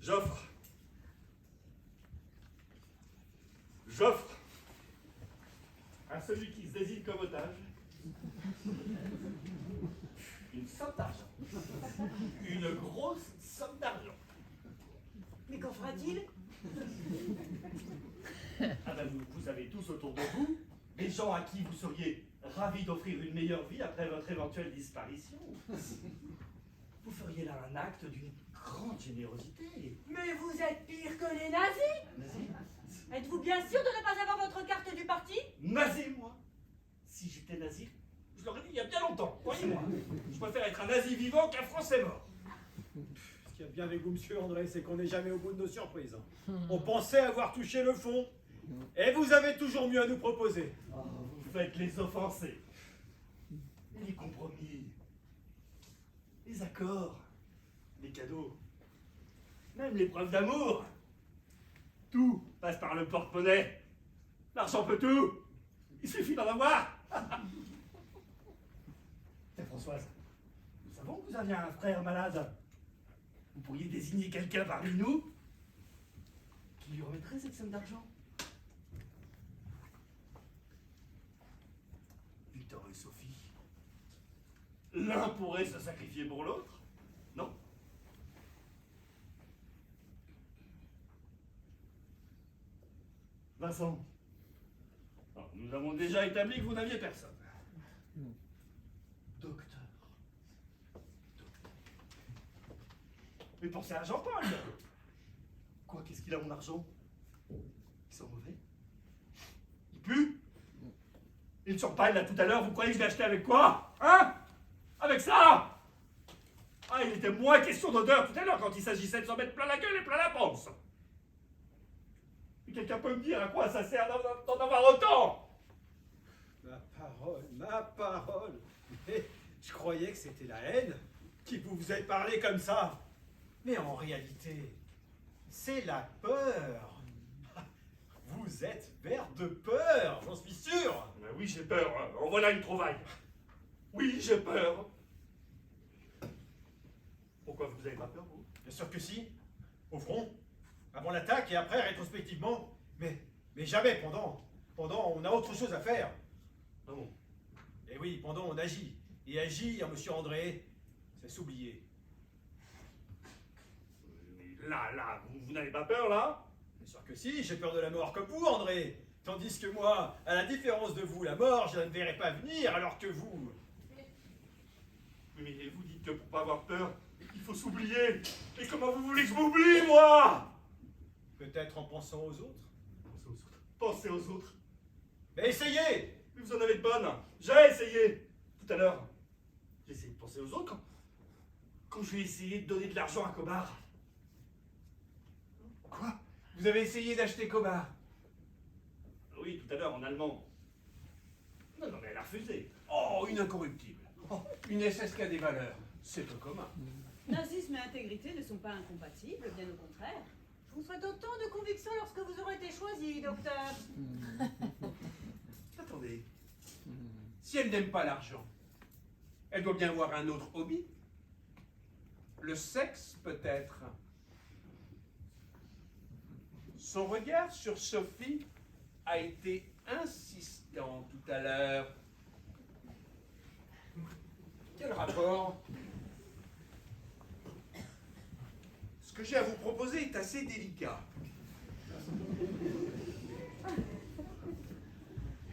J'offre à celui qui se désigne comme otage une somme d'argent. Une grosse somme d'argent. Mais qu'en fera-t-il? Ah ben vous avez tous autour de vous des gens à qui vous seriez ravis d'offrir une meilleure vie après votre éventuelle disparition. Vous feriez là un acte d'une grande générosité. Mais vous êtes pire que les nazis! Nazi? Êtes-vous bien sûr de ne pas avoir votre carte du parti? Nazi, moi? Si j'étais nazi, je l'aurais dit il y a bien longtemps, croyez-moi. Je préfère être un nazi vivant qu'un Français mort. Ce qu'il y a bien avec vous, monsieur André, c'est qu'on n'est jamais au bout de nos surprises. On pensait avoir touché le fond. Et vous avez toujours mieux à nous proposer. Oh, vous faites les offensés, les compromis, les accords, les cadeaux, même les preuves d'amour. Tout passe par le porte-monnaie. L'argent peut tout. Il suffit d'en avoir. Tiens, Françoise, nous savons que vous aviez un frère malade. Vous pourriez désigner quelqu'un parmi nous qui lui remettrait cette somme d'argent. Victor et Sophie, l'un pourrait se sacrifier pour l'autre, non? Vincent, alors, nous avons déjà établi que vous n'aviez personne. Docteur. Mais pensez à Jean-Paul. Quoi, qu'est-ce qu'il a, mon argent? Ils sont mauvais? Il pue? Et le champagne, là, tout à l'heure, vous croyez que je l'ai acheté avec quoi? Hein? Avec ça? Ah, il était moins question d'odeur tout à l'heure quand il s'agissait de s'en mettre plein la gueule et plein la panse. Mais quelqu'un peut me dire à quoi ça sert d'en avoir autant? Ma parole. Mais je croyais que c'était la haine qui vous faisait parler comme ça. Mais en réalité, c'est la peur. Vous êtes vert de peur, j'en suis sûr. Ben oui, j'ai peur. En voilà une trouvaille. Oui, j'ai peur. Pourquoi vous n'avez pas peur, vous? Bien sûr que si. Au front, avant l'attaque et après rétrospectivement. Mais jamais pendant. Pendant, on a autre chose à faire. Ah bon? Et oui, pendant, on agit. Et agir, monsieur André, c'est s'oublier. Là, vous n'avez pas peur, là? Bien sûr que si, j'ai peur de la mort comme vous, André. Tandis que moi, à la différence de vous, la mort, je ne verrai pas venir, alors que vous... Mais vous dites que pour pas avoir peur, il faut s'oublier. Et comment vous voulez que je m'oublie, moi? Peut-être en pensant aux autres. Pensez aux autres. Pensez aux autres. Mais essayez! Mais vous en avez de bonnes. J'ai essayé. Tout à l'heure, j'ai essayé de penser aux autres quand j'ai essayé de donner de l'argent à Cobar. Quoi? Vous avez essayé d'acheter Cobar? Oui, tout à l'heure, en allemand. Non, mais elle a refusé. Oh, une incorruptible. Oh, une SS qui a des valeurs. C'est peu commun. Nazisme et intégrité ne sont pas incompatibles, bien au contraire. Je vous souhaite autant de conviction lorsque vous aurez été choisi, docteur. Attendez. Si elle n'aime pas l'argent, elle doit bien avoir un autre hobby. Le sexe, peut-être. Son regard sur Sophie a été insistant tout à l'heure. assez délicat.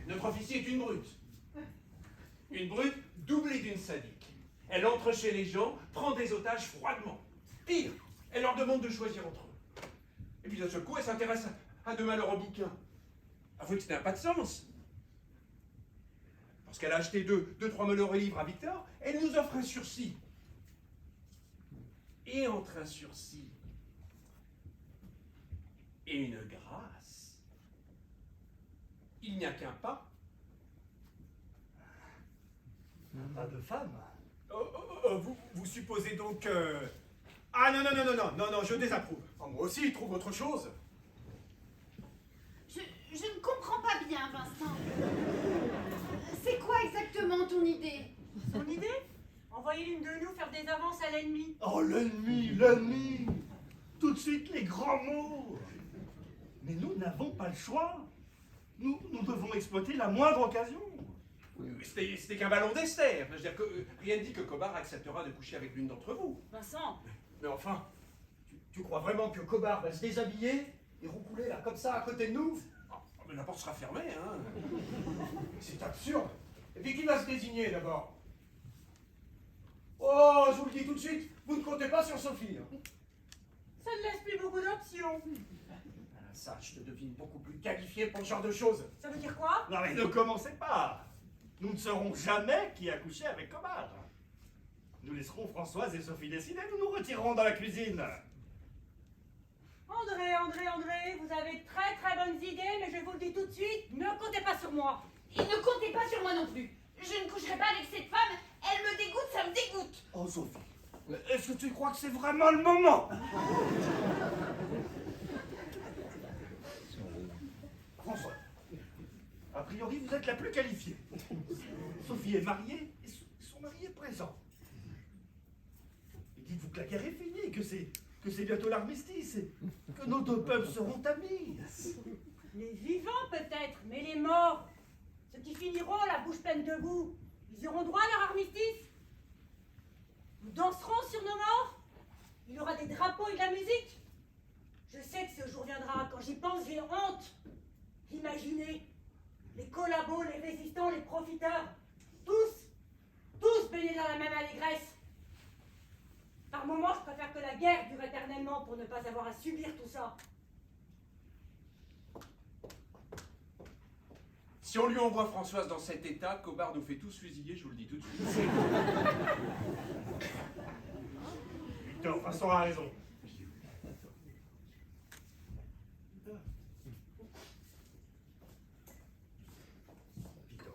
Notre officier est une brute. Une brute doublée d'une sadique. Elle entre chez les gens, prend des otages froidement. Pire, elle leur demande de choisir entre eux. Et puis d'un seul coup, elle s'intéresse à de malheureux bouquins. Avouez que ça n'a pas de sens. Lorsqu'elle a acheté deux, trois malheureux livres à Victor, elle nous offre un sursis. Et entre un sursis et une grâce, il n'y a qu'un pas. Pas de femme. Vous supposez donc que... Ah non, non, non, non, non, non, non, je désapprouve. Oh, moi aussi, il trouve autre chose. Je ne comprends pas bien, Vincent. C'est quoi exactement ton idée? Son idée? Envoyer l'une de nous faire des avances à l'ennemi. Oh, l'ennemi, l'ennemi. Tout de suite, les grands mots. Mais nous n'avons pas le choix. Nous devons exploiter la moindre occasion. C'était qu'un ballon d'Esther. Je veux dire que rien ne dit que Cobard acceptera de coucher avec l'une d'entre vous. Vincent, Mais enfin, Tu crois vraiment que Cobard va se déshabiller et roucouler là comme ça à côté de nous? mais la porte sera fermée, hein. C'est absurde. Et puis qui va se désigner d'abord? Oh, je vous le dis tout de suite, vous ne comptez pas sur Sophie. Hein. ça ne laisse plus beaucoup d'options. Ça, je te devine beaucoup plus qualifié pour ce genre de choses. Ça veut dire quoi? Non mais ne commencez pas. Nous ne saurons jamais qui a couché avec Cobard. Nous laisserons Françoise et Sophie décider, nous nous retirerons dans la cuisine. André, vous avez de très très bonnes idées, mais je vous le dis tout de suite, ne comptez pas sur moi. Et ne comptez pas sur moi non plus. Je ne coucherai pas avec cette femme. Elle me dégoûte, ça me dégoûte. Oh Sophie, est-ce que tu crois que c'est vraiment le moment? François, a priori vous êtes la plus qualifiée. Sophie est mariée et son mari est présent. Et dites-vous que la guerre est finie, que c'est bientôt l'armistice et que nos deux peuples seront amis. Les vivants peut-être, mais les morts, ceux qui finiront la bouche pleine de boue, ils auront droit à leur armistice. Nous danserons sur nos morts. Il y aura des drapeaux et de la musique. Je sais que ce jour viendra. Quand j'y pense, j'ai honte. Imaginez, les collabos, les résistants, les profiteurs, tous baignés dans la même allégresse. Par moments, je préfère que la guerre dure éternellement pour ne pas avoir à subir tout ça. si on lui envoie Françoise dans cet état, Cobard nous fait tous fusiller, je vous le dis tout de suite. Victor, Vincent a raison. Victor,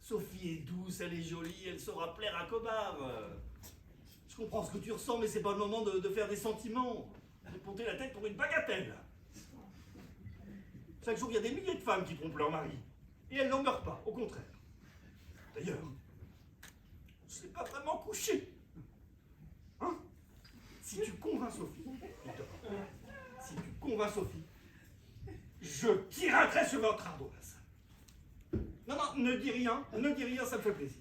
Sophie est douce, elle est jolie, elle saura plaire à Cobard. Je comprends ce que tu ressens, mais c'est pas le moment de faire des sentiments. De monter la tête pour une bagatelle. Chaque jour, il y a des milliers de femmes qui trompent leur mari. Et elles n'en meurent pas, au contraire. D'ailleurs, on ne s'est pas vraiment couché. Hein? Si tu convaincs Sophie, Victor, si tu convaincs Sophie, je tire un trait sur votre ardoise. Non, non, ne dis rien, ça me fait plaisir.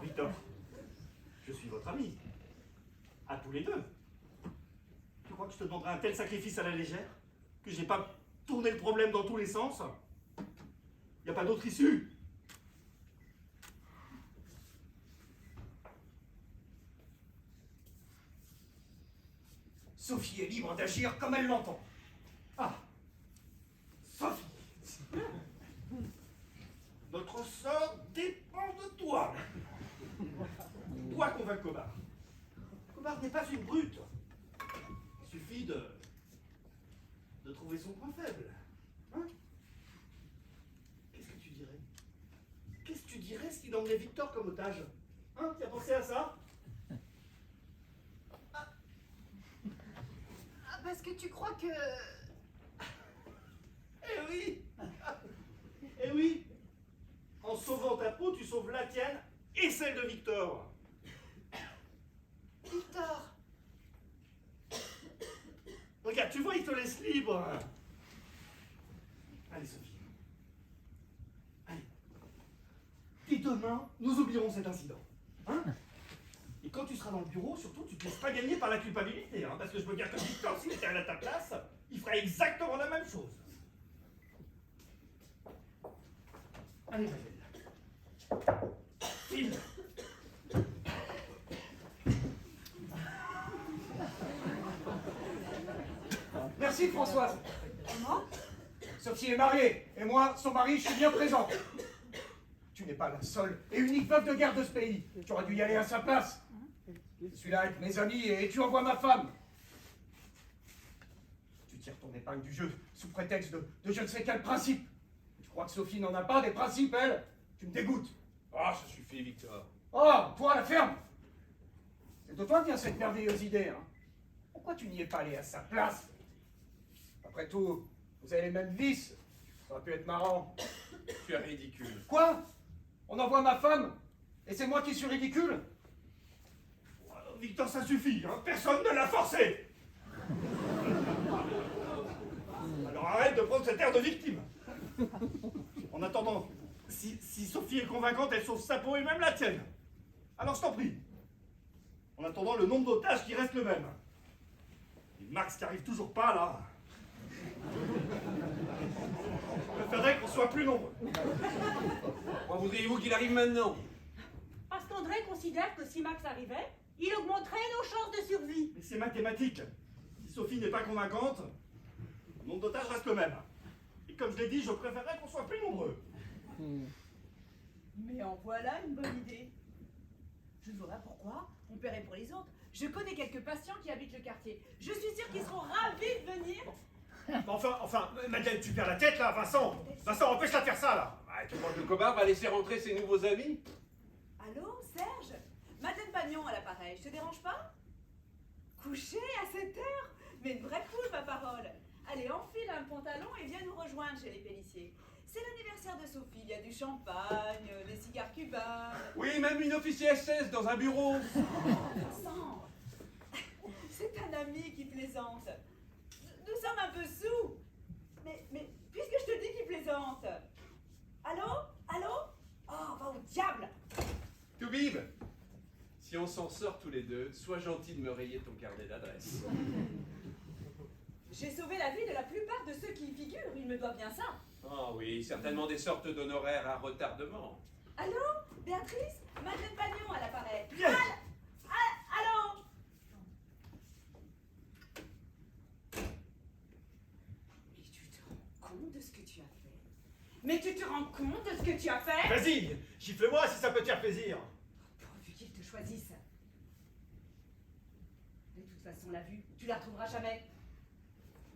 Victor, je suis votre ami. À tous les deux. Tu crois que je te demanderai un tel sacrifice à la légère? Que j'ai pas tourné le problème dans tous les sens? Il n'y a pas d'autre issue. Sophie est libre d'agir comme elle l'entend. Ah, Sophie, notre sort dépend de toi. Toi convaincre Cobard. Cobard n'est pas une brute. Il suffit de trouver son point faible. Hein? Qu'est-ce que tu dirais? Qu'est-ce que tu dirais s'il emmenait Victor comme otage? Hein? Tu as pensé à ça? Parce que tu crois que... Eh oui! Eh oui! En sauvant ta peau, tu sauves la tienne et celle de Victor. Victor, Regarde, tu vois, il te laisse libre. Allez, Sophie. Allez. Dès demain, nous oublierons cet incident. Hein? Et Et quand tu seras dans le bureau, surtout, tu ne te laisses pas gagner par la culpabilité, hein, parce que je peux dire que Victor, s'il était à ta place, il ferait exactement la même chose. Allez, Maëlle. File. Merci Françoise. Comment? Sophie est mariée, et moi, son mari, je suis bien présent. Tu n'es pas la seule et unique veuve de guerre de ce pays. Tu aurais dû y aller à sa place. Je suis là avec mes amis et tu envoies ma femme. Tu tires ton épingle du jeu sous prétexte de je ne sais quel principe. Tu crois que Sophie n'en a pas des principes, elle? Tu me dégoûtes. Ah, ça suffit, Victor. Oh, toi, la ferme! C'est de toi que vient cette merveilleuse idée, hein? Pourquoi tu n'y es pas allé à sa place? Après tout, vous avez les mêmes vices. Ça aurait pu être marrant. Tu es ridicule. Quoi? On envoie ma femme? Et c'est moi qui suis ridicule? Victor, ça suffit, hein. Personne ne l'a forcé. Alors arrête de prendre cet air de victime. En attendant, si Sophie est convaincante, elle sauve sa peau et même la tienne. Alors je t'en prie. En attendant, le nombre d'otages qui reste le même. Et Max qui arrive toujours pas là. Je préférerais qu'on soit plus nombreux. Pourquoi voudriez-vous qu'il arrive maintenant? Parce qu'André considère que si Max arrivait, il augmenterait nos chances de survie. Mais c'est mathématique. Si Sophie n'est pas convaincante, le nombre d'otages reste le même. Et comme je l'ai dit, je préférerais qu'on soit plus nombreux. Mais en voilà une bonne idée. Je ne vois pas pourquoi on paierait pour les autres. Je connais quelques patients qui habitent le quartier. Je suis sûre qu'ils seront ravis de venir. Enfin, Madeleine, tu perds la tête là, Vincent! Vincent, empêche-la de faire ça là! Ah, tu crois que le cobard va laisser rentrer ses nouveaux amis? Allô, Serge? Madeleine Pagnon à l'appareil, je te dérange pas? Couché à cette heure? Mais une vraie poule, ma parole. Allez, enfile un pantalon et viens nous rejoindre chez les Pellissiers. C'est l'anniversaire de Sophie, il y a du champagne, des cigares cubains. Oui, même une officier SS dans un bureau. Vincent, c'est un ami qui plaisante. Nous sommes un peu sous. Mais puisque je te dis qu'il plaisante. Allô? Allô? Oh, va au diable! Toubib, si on s'en sort tous les deux, sois gentil de me rayer ton carnet d'adresse. J'ai sauvé la vie de la plupart de ceux qui y figurent, il me doit bien ça. Ah oui, certainement des sortes d'honoraires à retardement. Allô? Béatrice? Madeleine Pagnon à l'appareil. Bien. Allô? Mais tu te rends compte de ce que tu as fait? Mais tu te rends compte de ce que tu as fait? Vas-y, gifle-moi si ça peut te faire plaisir! Pourvu qu'ils te choisissent. De toute façon, la vue, tu la retrouveras jamais.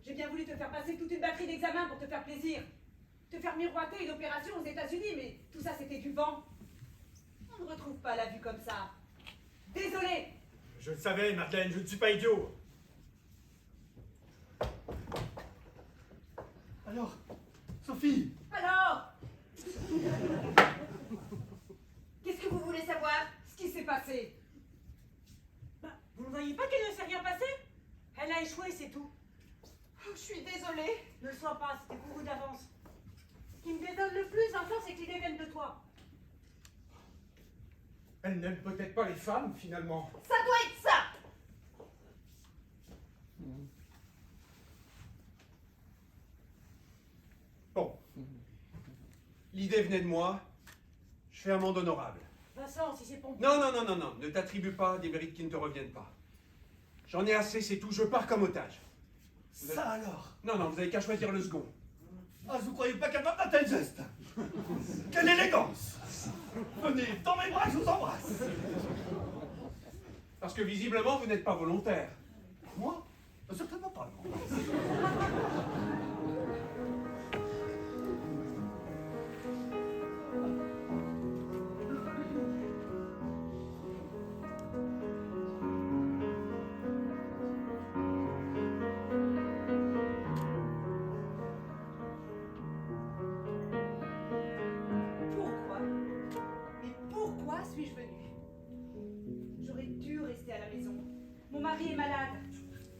J'ai bien voulu te faire passer toute une batterie d'examens pour te faire plaisir. Te faire miroiter une opération aux États-Unis, mais tout ça c'était du vent. On ne retrouve pas la vue comme ça. Désolé. Je le savais, Madeleine, je ne suis pas idiot! Alors, Sophie, Alors? Qu'est-ce que vous voulez savoir? Ce qui s'est passé? Bah, vous ne voyez pas qu'elle ne s'est rien passé? Elle a échoué, c'est tout. Oh, je suis désolée. Ne le sois pas, c'était beaucoup d'avance. Ce qui me désole le plus encore, c'est que l'idée vienne de toi. Elle n'aime peut-être pas les femmes, finalement. Ça doit être ça! Bon. L'idée venait de moi. Je fais un monde honorable. Vincent, si c'est pour... Non, non, non, non, non. Ne t'attribue pas des mérites qui ne te reviennent pas. J'en ai assez, c'est tout. Je pars comme otage. ça alors? Non, non, vous n'avez qu'à choisir le second. Ah, vous croyez pas capable d'un tel geste? Quelle élégance! Venez, dans mes bras, je vous embrasse! Parce que visiblement, vous n'êtes pas volontaire. Moi? Certainement pas, non. Pourquoi? Mais pourquoi suis-je venue? J'aurais dû rester à la maison. Mon mari est malade.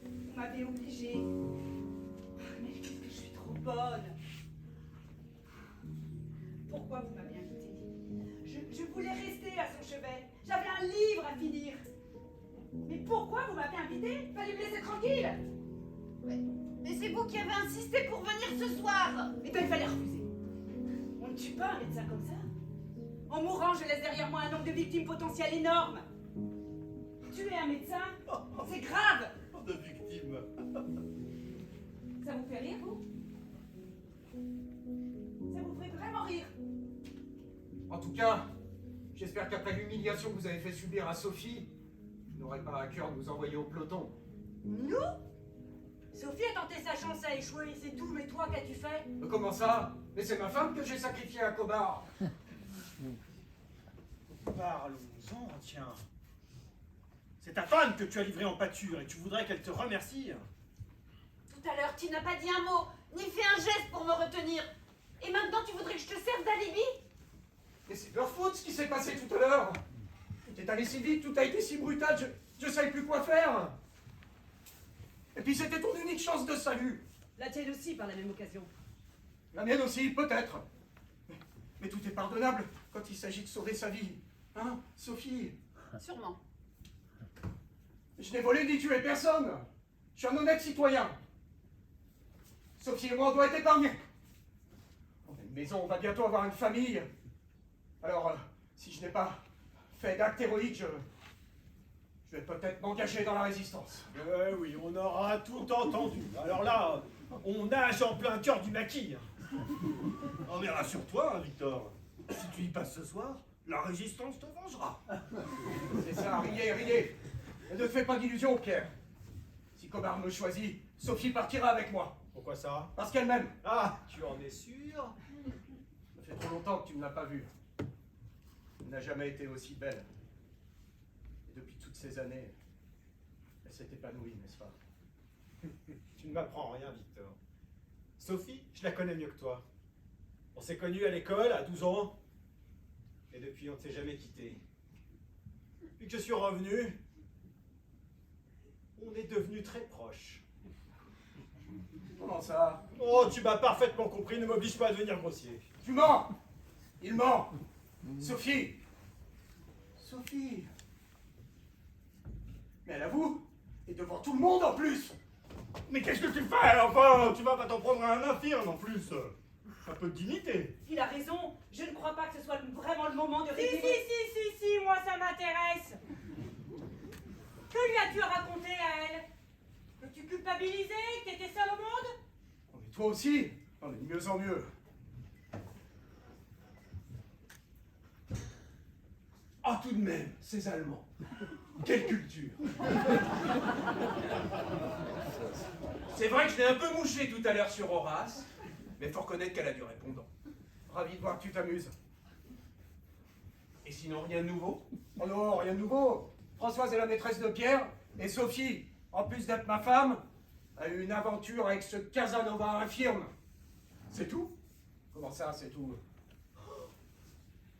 Vous m'avez obligée. Mais qu'est-ce que je suis trop bonne. Pourquoi vous m'avez invitée? Je voulais rester à son chevet. J'avais un livre à finir. pourquoi vous m'avez invité? Fallait me laisser tranquille. Mais c'est vous qui avez insisté pour venir ce soir. Eh ben, il fallait refuser. On ne tue pas un médecin comme ça. En mourant, je laisse derrière moi un nombre de victimes potentielles énorme. Tuer un médecin, c'est grave. De victimes. Ça vous fait rire, vous? Ça vous fait vraiment rire? En tout cas, j'espère qu'après l'humiliation que vous avez fait subir à Sophie, vous n'aurez pas à cœur de nous envoyer au peloton. Nous? Sophie a tenté sa chance à échouer, c'est tout, mais toi, qu'as-tu fait? Mais comment ça? Mais c'est ma femme que j'ai sacrifiée à Cobard. Parlons-en, tiens. C'est ta femme que tu as livrée en pâture et tu voudrais qu'elle te remercie. Tout à l'heure, tu n'as pas dit un mot, ni fait un geste pour me retenir. Et maintenant, tu voudrais que je te serve d'alibi? Mais c'est leur faute ce qui s'est passé tout à l'heure. Tout est allé si vite, tout a été si brutal, je ne savais plus quoi faire. Et puis c'était ton unique chance de salut. La tienne aussi, par la même occasion. La mienne aussi, peut-être. Mais tout est pardonnable quand il s'agit de sauver sa vie. Hein, Sophie? Sûrement. Je n'ai volé ni tué personne. Je suis un honnête citoyen. Sophie et moi, on doit être épargnés. On a une maison, on va bientôt avoir une famille. Alors, si je n'ai pas fait d'acte héroïque, je vais peut-être m'engager dans la résistance. Oui, on aura tout entendu. Alors là, on nage en plein cœur du maquis. Non mais rassure-toi, hein, Victor. Si tu y passes ce soir, la résistance te vengera. C'est ça, riez. Ne te fais pas d'illusions, Pierre. Si Cobard me choisit, Sophie partira avec moi. Pourquoi ça? Parce qu'elle m'aime. Ah, tu en es sûr? Ça fait trop longtemps que tu ne l'as pas vue. Elle n'a jamais été aussi belle. Et depuis toutes ces années, elle s'est épanouie, n'est-ce pas? Tu ne m'apprends rien, Victor. Sophie, je la connais mieux que toi. On s'est connus à l'école à 12 ans. Et depuis, on ne s'est jamais quittés. Depuis que je suis revenu, on est devenus très proches. Comment ça? Oh, tu m'as parfaitement compris, ne m'oblige pas à devenir grossier. Tu mens! Il ment! Sophie! Mais elle avoue! Et devant tout le monde en plus! Mais qu'est-ce que tu fais? Enfin, tu vas pas t'en prendre à un infirme en plus. Un peu de dignité. Il a raison. Je ne crois pas que ce soit vraiment le moment de Si, régler... si, moi ça m'intéresse. Que lui as-tu raconté à elle? Que tu culpabilisais, que t'étais seule au monde? Oh, mais toi aussi! On est de mieux en mieux. Ah, tout de même, ces Allemands. Quelle culture! C'est vrai que je l'ai un peu mouché tout à l'heure sur Horace, mais faut reconnaître qu'elle a du répondant. Ravi de voir que tu t'amuses. Et sinon, rien de nouveau? Oh non, rien de nouveau. Françoise est la maîtresse de Pierre, et Sophie, en plus d'être ma femme, a eu une aventure avec ce Casanova infirme. C'est tout? Comment ça, c'est tout?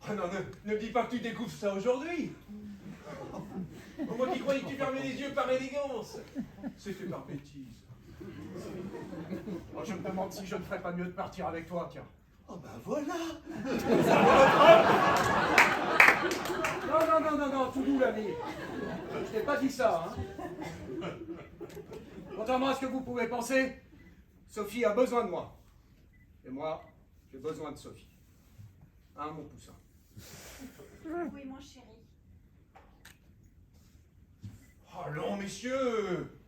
Oh non, ne me dis pas que tu découvres ça aujourd'hui. Oh, moi qui croyais que tu fermais les yeux par élégance. C'était par bêtise. Moi, je me demande si je ne ferais pas mieux de partir avec toi, tiens. Oh ben voilà. Non, tout doux, l'ami. Je t'ai pas dit ça, hein. Contrairement à ce que vous pouvez penser, Sophie a besoin de moi. Et moi, j'ai besoin de Sophie. Hein, mon poussin? Oui, mon chéri. Oh non, messieurs.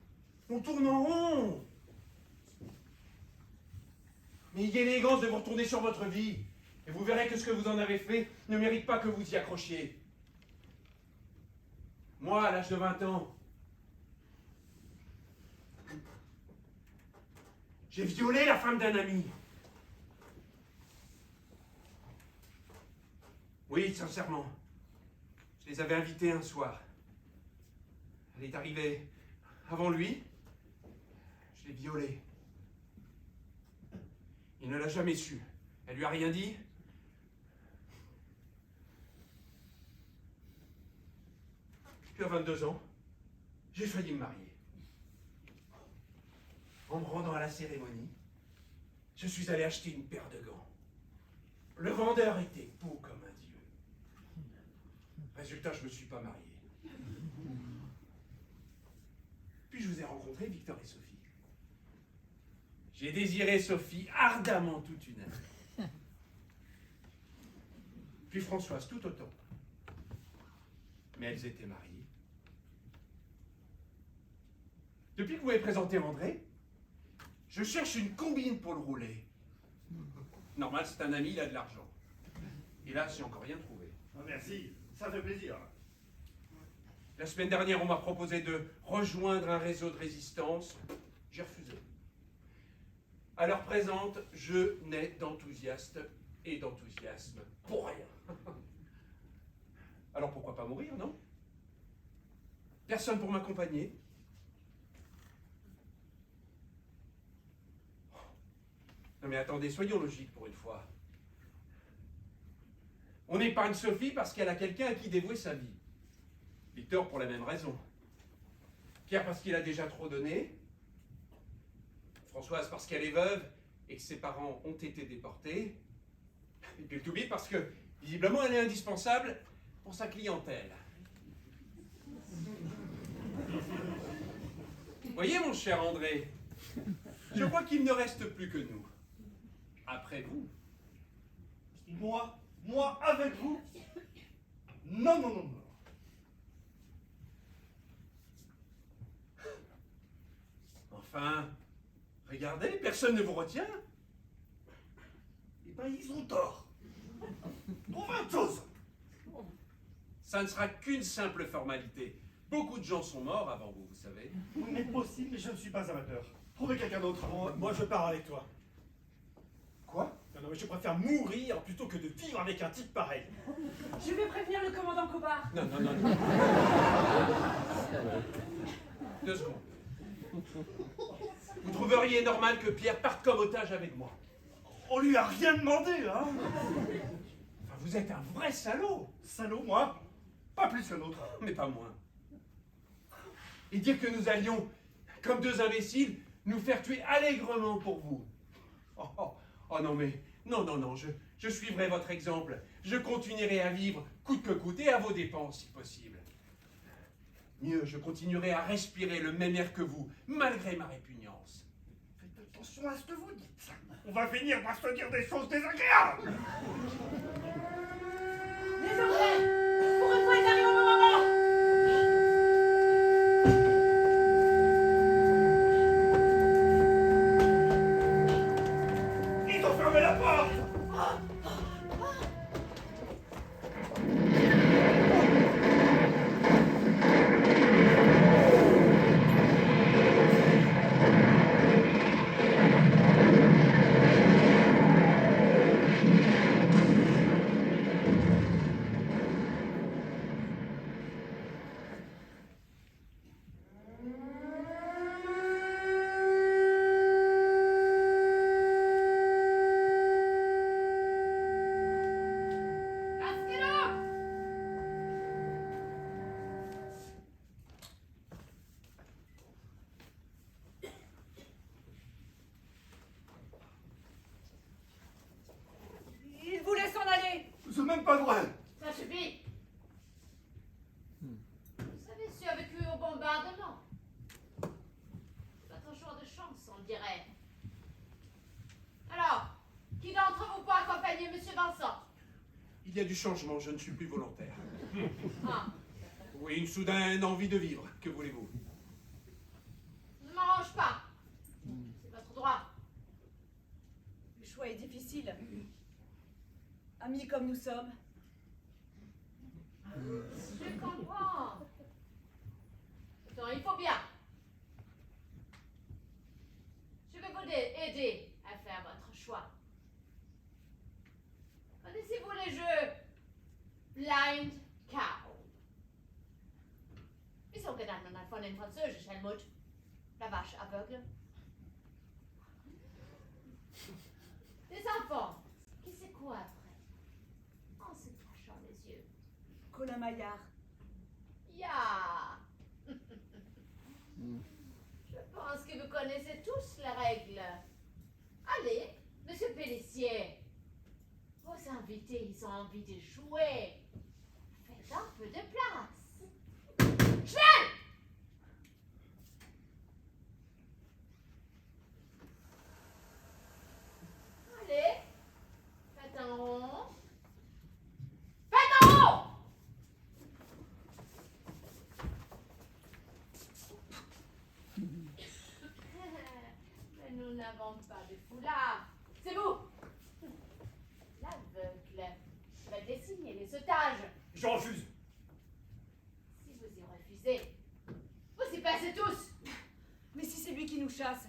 On tourne en rond. Mais ayez l'élégance de vous retourner sur votre vie. Et vous verrez que ce que vous en avez fait ne mérite pas que vous y accrochiez. Moi, à l'âge de 20 ans, j'ai violé la femme d'un ami. Oui, sincèrement. Je les avais invités un soir. Elle est arrivée avant lui. Je l'ai violée. Il ne l'a jamais su. Elle lui a rien dit. Puis à 22 ans, j'ai failli me marier. En me rendant à la cérémonie, je suis allé acheter une paire de gants. Le vendeur était beau comme un dieu. Résultat, je ne me suis pas marié. Puis je vous ai rencontré Victor et Sophie. J'ai désiré Sophie ardemment toute une année. Puis Françoise tout autant. Mais elles étaient mariées. Depuis que vous m'avez présenté André, je cherche une combine pour le rouler. Normal, c'est un ami, il a de l'argent. Et là, j'ai encore rien trouvé. Ah, merci, ça fait plaisir. La semaine dernière, on m'a proposé de rejoindre un réseau de résistance. J'ai refusé. À l'heure présente, je n'ai d'enthousiasme et d'enthousiasme pour rien. Alors pourquoi pas mourir, non? Personne pour m'accompagner. Non mais attendez, soyons logiques pour une fois. On épargne Sophie parce qu'elle a quelqu'un à qui dévouer sa vie. Victor pour la même raison. Pierre parce qu'il a déjà trop donné. Françoise parce qu'elle est veuve et que ses parents ont été déportés. Et puis le Toubi parce que, visiblement, elle est indispensable pour sa clientèle. Voyez, mon cher André, je crois qu'il ne reste plus que nous. Après vous. Moi avec vous? Non, non, non, non. Enfin, regardez, personne ne vous retient. Eh ben, ils ont tort. Trouvez autre chose. Ça ne sera qu'une simple formalité. Beaucoup de gens sont morts avant vous, vous savez. Oui, mais possible, mais je ne suis pas amateur. Trouvez quelqu'un d'autre. Moi, je pars avec toi. Quoi? Non, mais je préfère mourir plutôt que de vivre avec un type pareil. Je vais prévenir le commandant Cobard. Non. 2 secondes. Vous trouveriez normal que Pierre parte comme otage avec moi? On lui a rien demandé, hein? Enfin, vous êtes un vrai salaud. Salaud, moi? Pas plus qu'un autre. Mais pas moins. Et dire que nous allions, comme 2 imbéciles, nous faire tuer allègrement pour vous. Oh non, mais... Non, je suivrai votre exemple. Je continuerai à vivre coûte que coûte et à vos dépens, si possible. Mieux, je continuerai à respirer le même air que vous, malgré ma répugnance. Faites attention à ce que vous dites. On va finir par se dire des choses désagréables. Les Anglais, pour une fois, ils arrivent au bon moment. Ils ont fermé la porte. Il voulait s'en aller. C'est même pas vrai. Ça suffit. Vous avez survécu au bombardement. Votre jour de chance, on dirait. Alors, qui d'entre vous peut accompagner Monsieur Vincent? Il y a du changement, je ne suis plus volontaire. Ah, Oui, une soudaine envie de vivre, que voulez-vous? ne m'arrange pas. C'est votre droit. Le choix est difficile. Amis comme nous sommes. Je comprends. Pourtant, il faut bien. Je vais vous aider à faire votre choix. Connaissez-vous les jeux Blind Cow? Wieso genannt man von den Französisch, Helmut? La vache aveugle. Des enfants qui c'est quoi après? En se cachant les yeux. Colin Maillard. Ya! Je pense que vous connaissez tous les règles. Allez, Monsieur Pélissier. Vos invités, ils ont envie de jouer. Faites un peu de place. Schnell! n'invente pas de foulard. C'est vous. L'aveugle va dessiner les otages. Je refuse. Si vous y refusez, vous y passez tous. Mais si c'est lui qui nous chasse,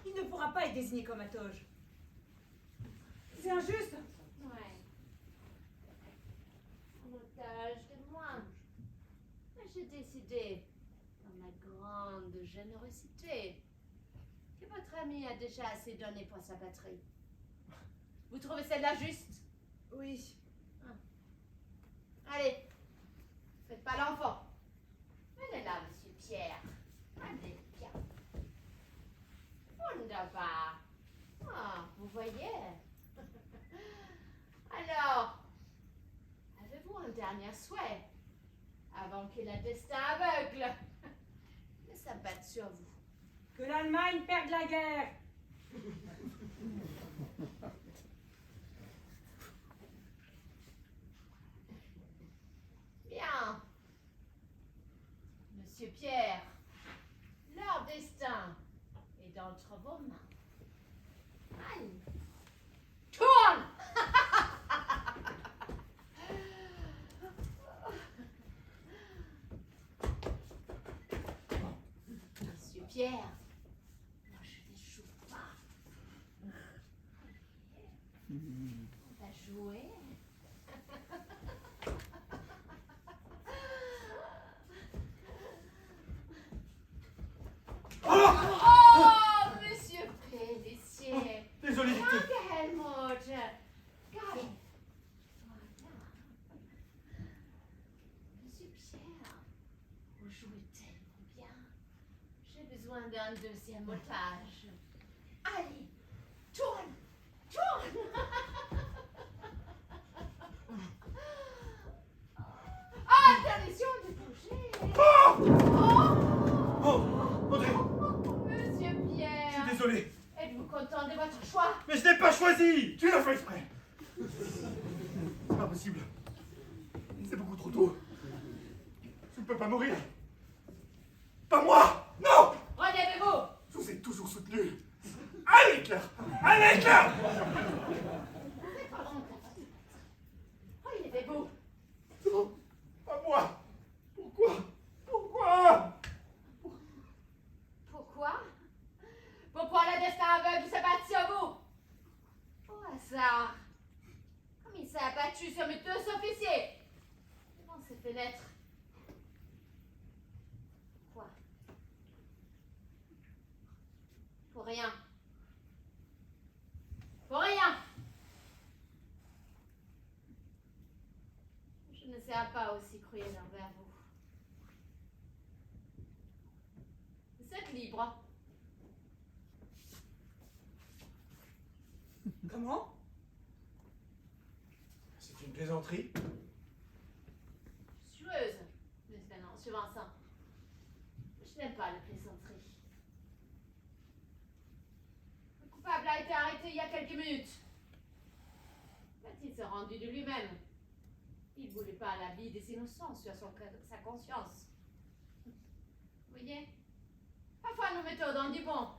il ne pourra pas être désigné comme un toge. C'est injuste. Ouais. Un otage de moins. Mais j'ai décidé, dans ma grande générosité, que votre ami a déjà assez donné pour sa patrie. Vous trouvez celle-là juste? Oui. Allez, faites pas l'enfant. Elle est là, monsieur Pierre. Allez, bien. Wunderbar. Ah, vous voyez? Alors, avez-vous un dernier souhait avant que le destin aveugle ne s'abatte sur vous? Que l'Allemagne perde la guerre. Bien. Monsieur Pierre, leur destin est entre vos mains. Allez, tourne! Monsieur Pierre, moi je ne joue pas. On va jouer. Oh, monsieur Pélissier. Désolé. Danke, Helmut. Geil. Voilà. Monsieur Pierre, vous jouez tellement bien. J'ai besoin d'un deuxième otage. Allez, tourne, tourne. Interdiction de bouger. Oh, André, Monsieur je Pierre, suis désolé. êtes-vous content de votre choix? Mais je n'ai pas choisi. Tu l'as fait exprès. C'est pas possible. C'est beaucoup trop tôt. Je ne peux pas mourir. Pas moi. Non. Relevez-vous. Je vous ai toujours soutenu. Allez, Claire. Allez, Claire. Relevez-vous. Non, pas moi. Pourquoi? Pourquoi? Pourquoi? Pourquoi le destin aveugle s'abat sur vous? Au hasard. Comme il s'est abattu sur mes deux officiers. Devant ces fenêtres. Quoi? Pour rien. Pour rien. Je ne serai pas aussi cruel envers vous. Vous êtes libre. Comment? C'est une plaisanterie. Je suis heureuse, monsieur Vincent. Je n'aime pas les plaisanteries. Le coupable a été arrêté il y a quelques minutes. Va-t-il se rendu de lui-même? Il ne voulait pas la vie des innocents sur sa conscience. Vous voyez? Parfois nos méthodes en disent bon.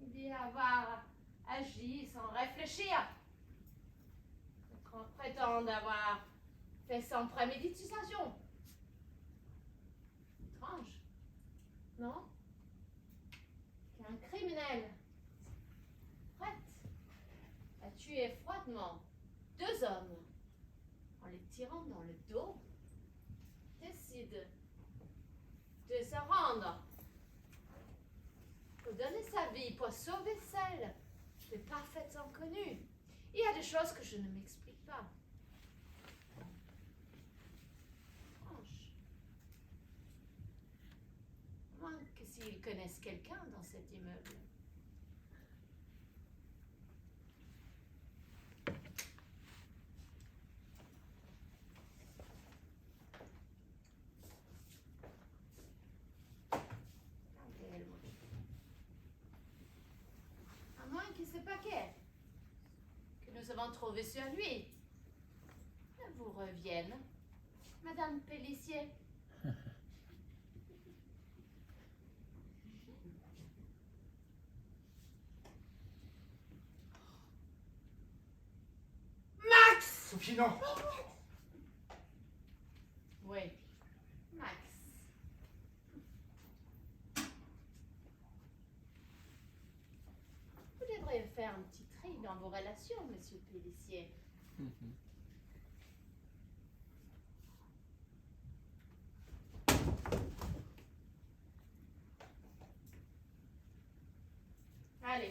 Il dit avoir agi sans réfléchir. Qu'on prétend avoir fait sans préméditation. Étrange, non? Qu'un criminel prête à tuer froidement deux hommes en les tirant dans le dos décide de se rendre pour donner sa vie pour sauver celle de parfaits inconnus. Il y a des choses que je ne m'explique pas. Franche. Moins que s'ils connaissent quelqu'un dans cet immeuble. À moins que ce paquet que nous avons trouvé sur lui ne vous revienne, Madame Pélissier. Sophie, non. Oui, Max. Vous devriez faire un petit tri dans vos relations, monsieur Pélissier. Allez,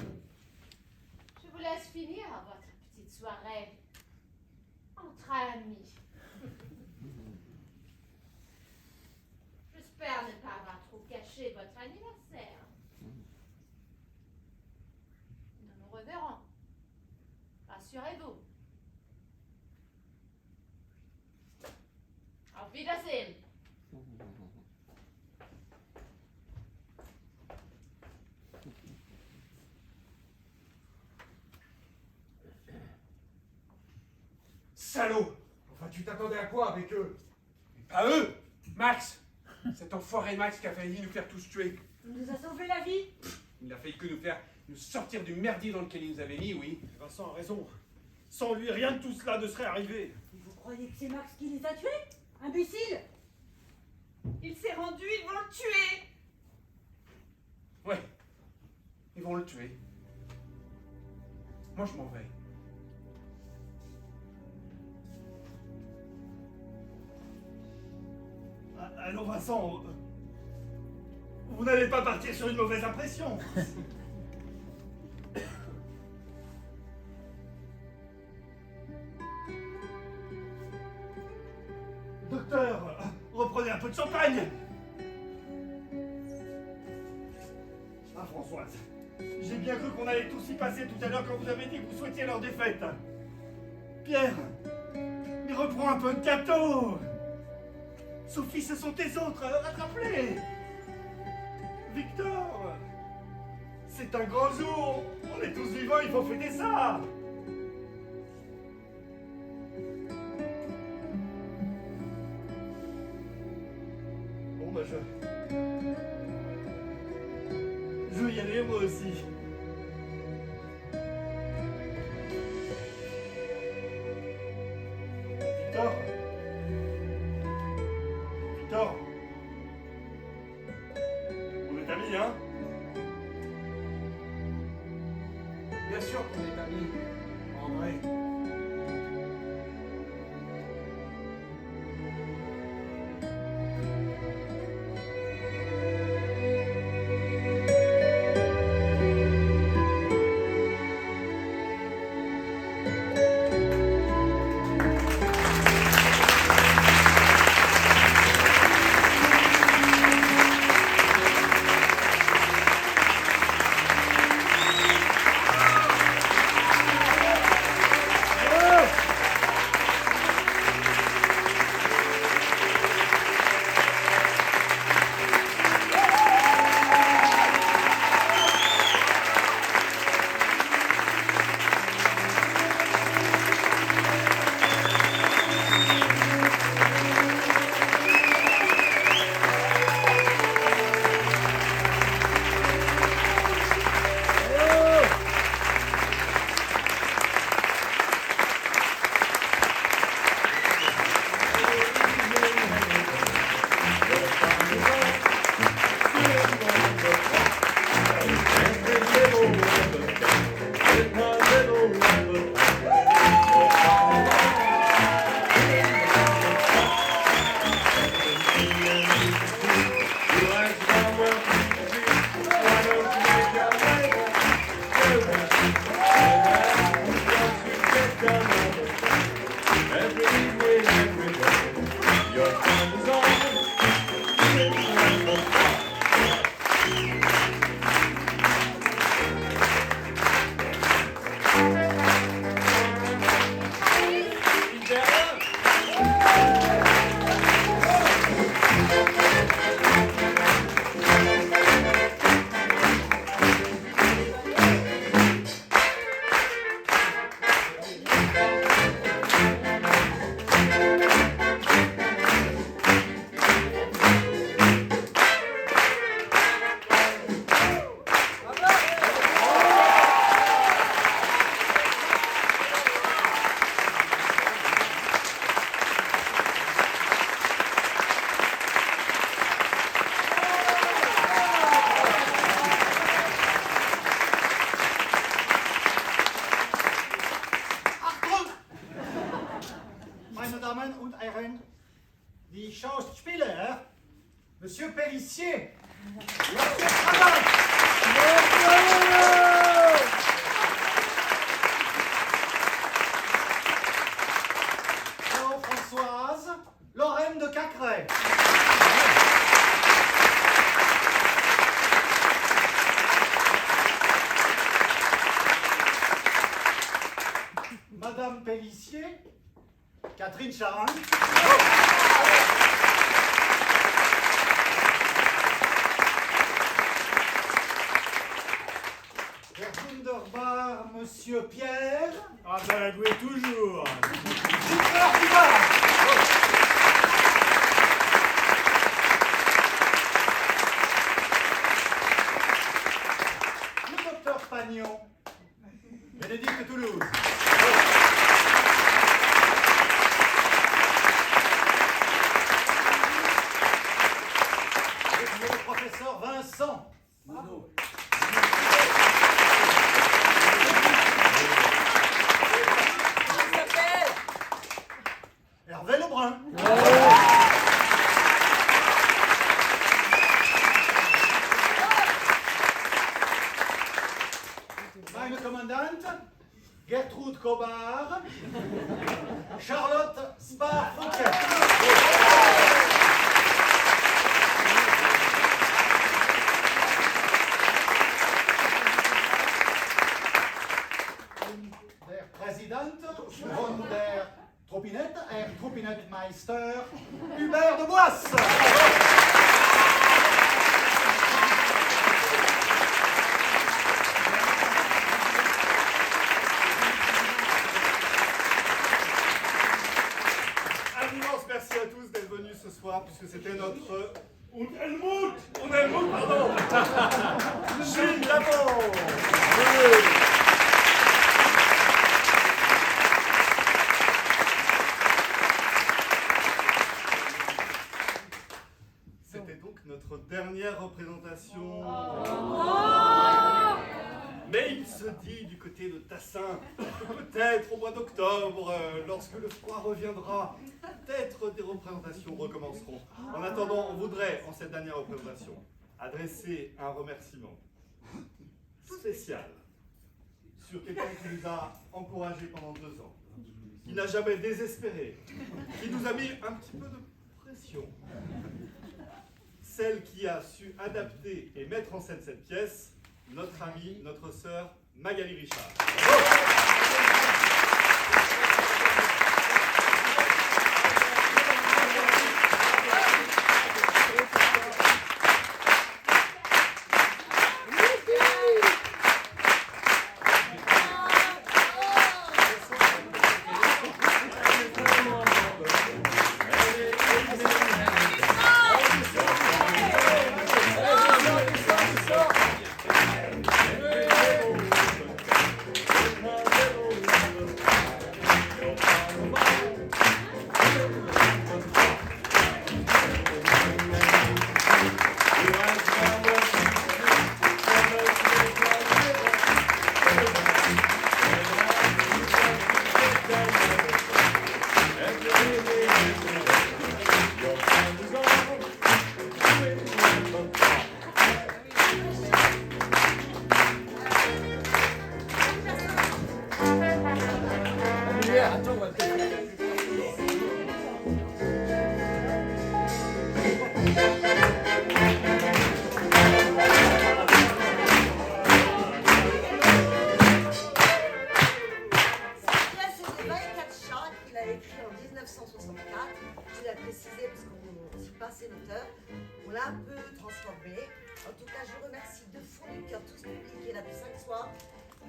je vous laisse finir votre petite soirée entre amis. J'espère ne pas avoir trop gâché votre anniversaire. Nous nous reverrons. Rassurez-vous. Auf Wiedersehen. Salaud! Enfin, tu t'attendais à quoi avec eux? Pas eux! Max! Cet enfoiré Max qui a failli nous faire tous tuer. Il nous a sauvé la vie. Il n'a failli que nous sortir du merdier dans lequel il nous avait mis, oui. Vincent a raison. Sans lui, rien de tout cela ne serait arrivé. Et vous croyez que c'est Max qui les a tués? Imbécile! Il s'est rendu, ils vont le tuer. Ouais. Ils vont le tuer. Moi, je m'en vais. Allons, Vincent, vous n'allez pas partir sur une mauvaise impression. Docteur, reprenez un peu de champagne. Ah, Françoise, j'ai bien cru qu'on allait tous y passer tout à l'heure quand vous avez dit que vous souhaitiez leur défaite. Pierre, mais reprends un peu de gâteau. Sophie, ce sont tes autres, rattrape-les. Victor, c'est un grand jour. On est tous vivants, il faut fêter ça. Bon, bah je vais y aller, moi aussi. Victor. Victor. On est amis, hein? Bien sûr qu'on est amis, en vrai. Damen und Herren, die Schauspieler, Monsieur Pellissier. Monsieur Travail. Frau Françoise, Lorraine de Cacré. Madame Pellissier, Catherine Charin. Wunderbar, Monsieur Pierre. Ah, ça la jouer toujours. Super Duval. Le docteur Pagnon. Bénédicte Toulouse. Et le professeur Vincent. Bravo. Hervé Lebrun. Meine Kommandante, Gertrude Cobard, Charlotte Spar-Fouquet. Der Präsident von der Trompinette, Herr Trompinettmeister Hubert de Boisse. Un immense merci à tous d'être venus ce soir, puisque c'était notre Und Helmut, pardon. Gilles Lamont. C'était donc notre dernière représentation. Mais il se dit du côté de Tassin, peut-être au mois d'octobre, lorsque le froid reviendra, peut-être des représentations recommenceront. En attendant, on voudrait, en cette dernière représentation, adresser un remerciement spécial sur quelqu'un qui nous a encouragés pendant 2 ans, qui n'a jamais désespéré, qui nous a mis un petit peu de pression. Celle qui a su adapter et mettre en scène cette pièce, notre amie, notre sœur Magali Richard.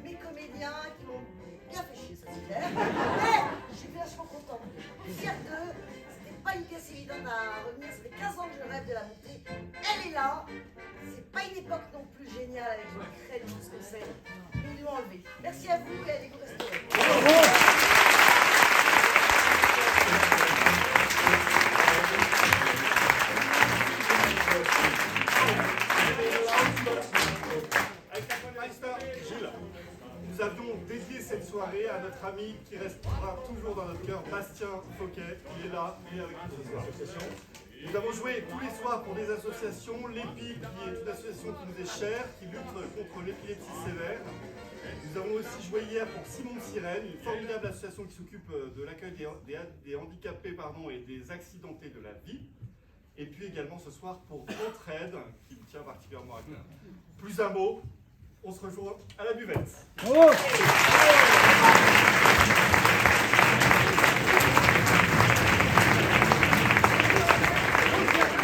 Mes comédiens qui m'ont bien fait chier, ça c'est clair. Mais je suis vachement contente. Fière d'eux. C'était pas une pièce évidente à revenir. Ça fait 15 ans que je rêve de la montrer. Elle est là. C'est pas une époque non plus géniale avec une crête, tout ce que c'est. Ils l'ont enlevé. Merci à vous et allez vous restaurer. Gilles, nous avions donc dédier cette soirée à notre ami qui restera toujours dans notre cœur, Bastien Fauquet. Il est là, il est avec nous ce soir. Nous avons joué tous les soirs pour des associations, l'EPI, qui est une association qui nous est chère, qui lutte contre l'épilepsie sévère. Nous avons aussi joué hier pour Simon de Sirène, une formidable association qui s'occupe de l'accueil des handicapés et des accidentés de la vie. Et puis également ce soir pour Entraide, qui me tient particulièrement à cœur. Plus un mot, on se rejoint à la buvette. Oh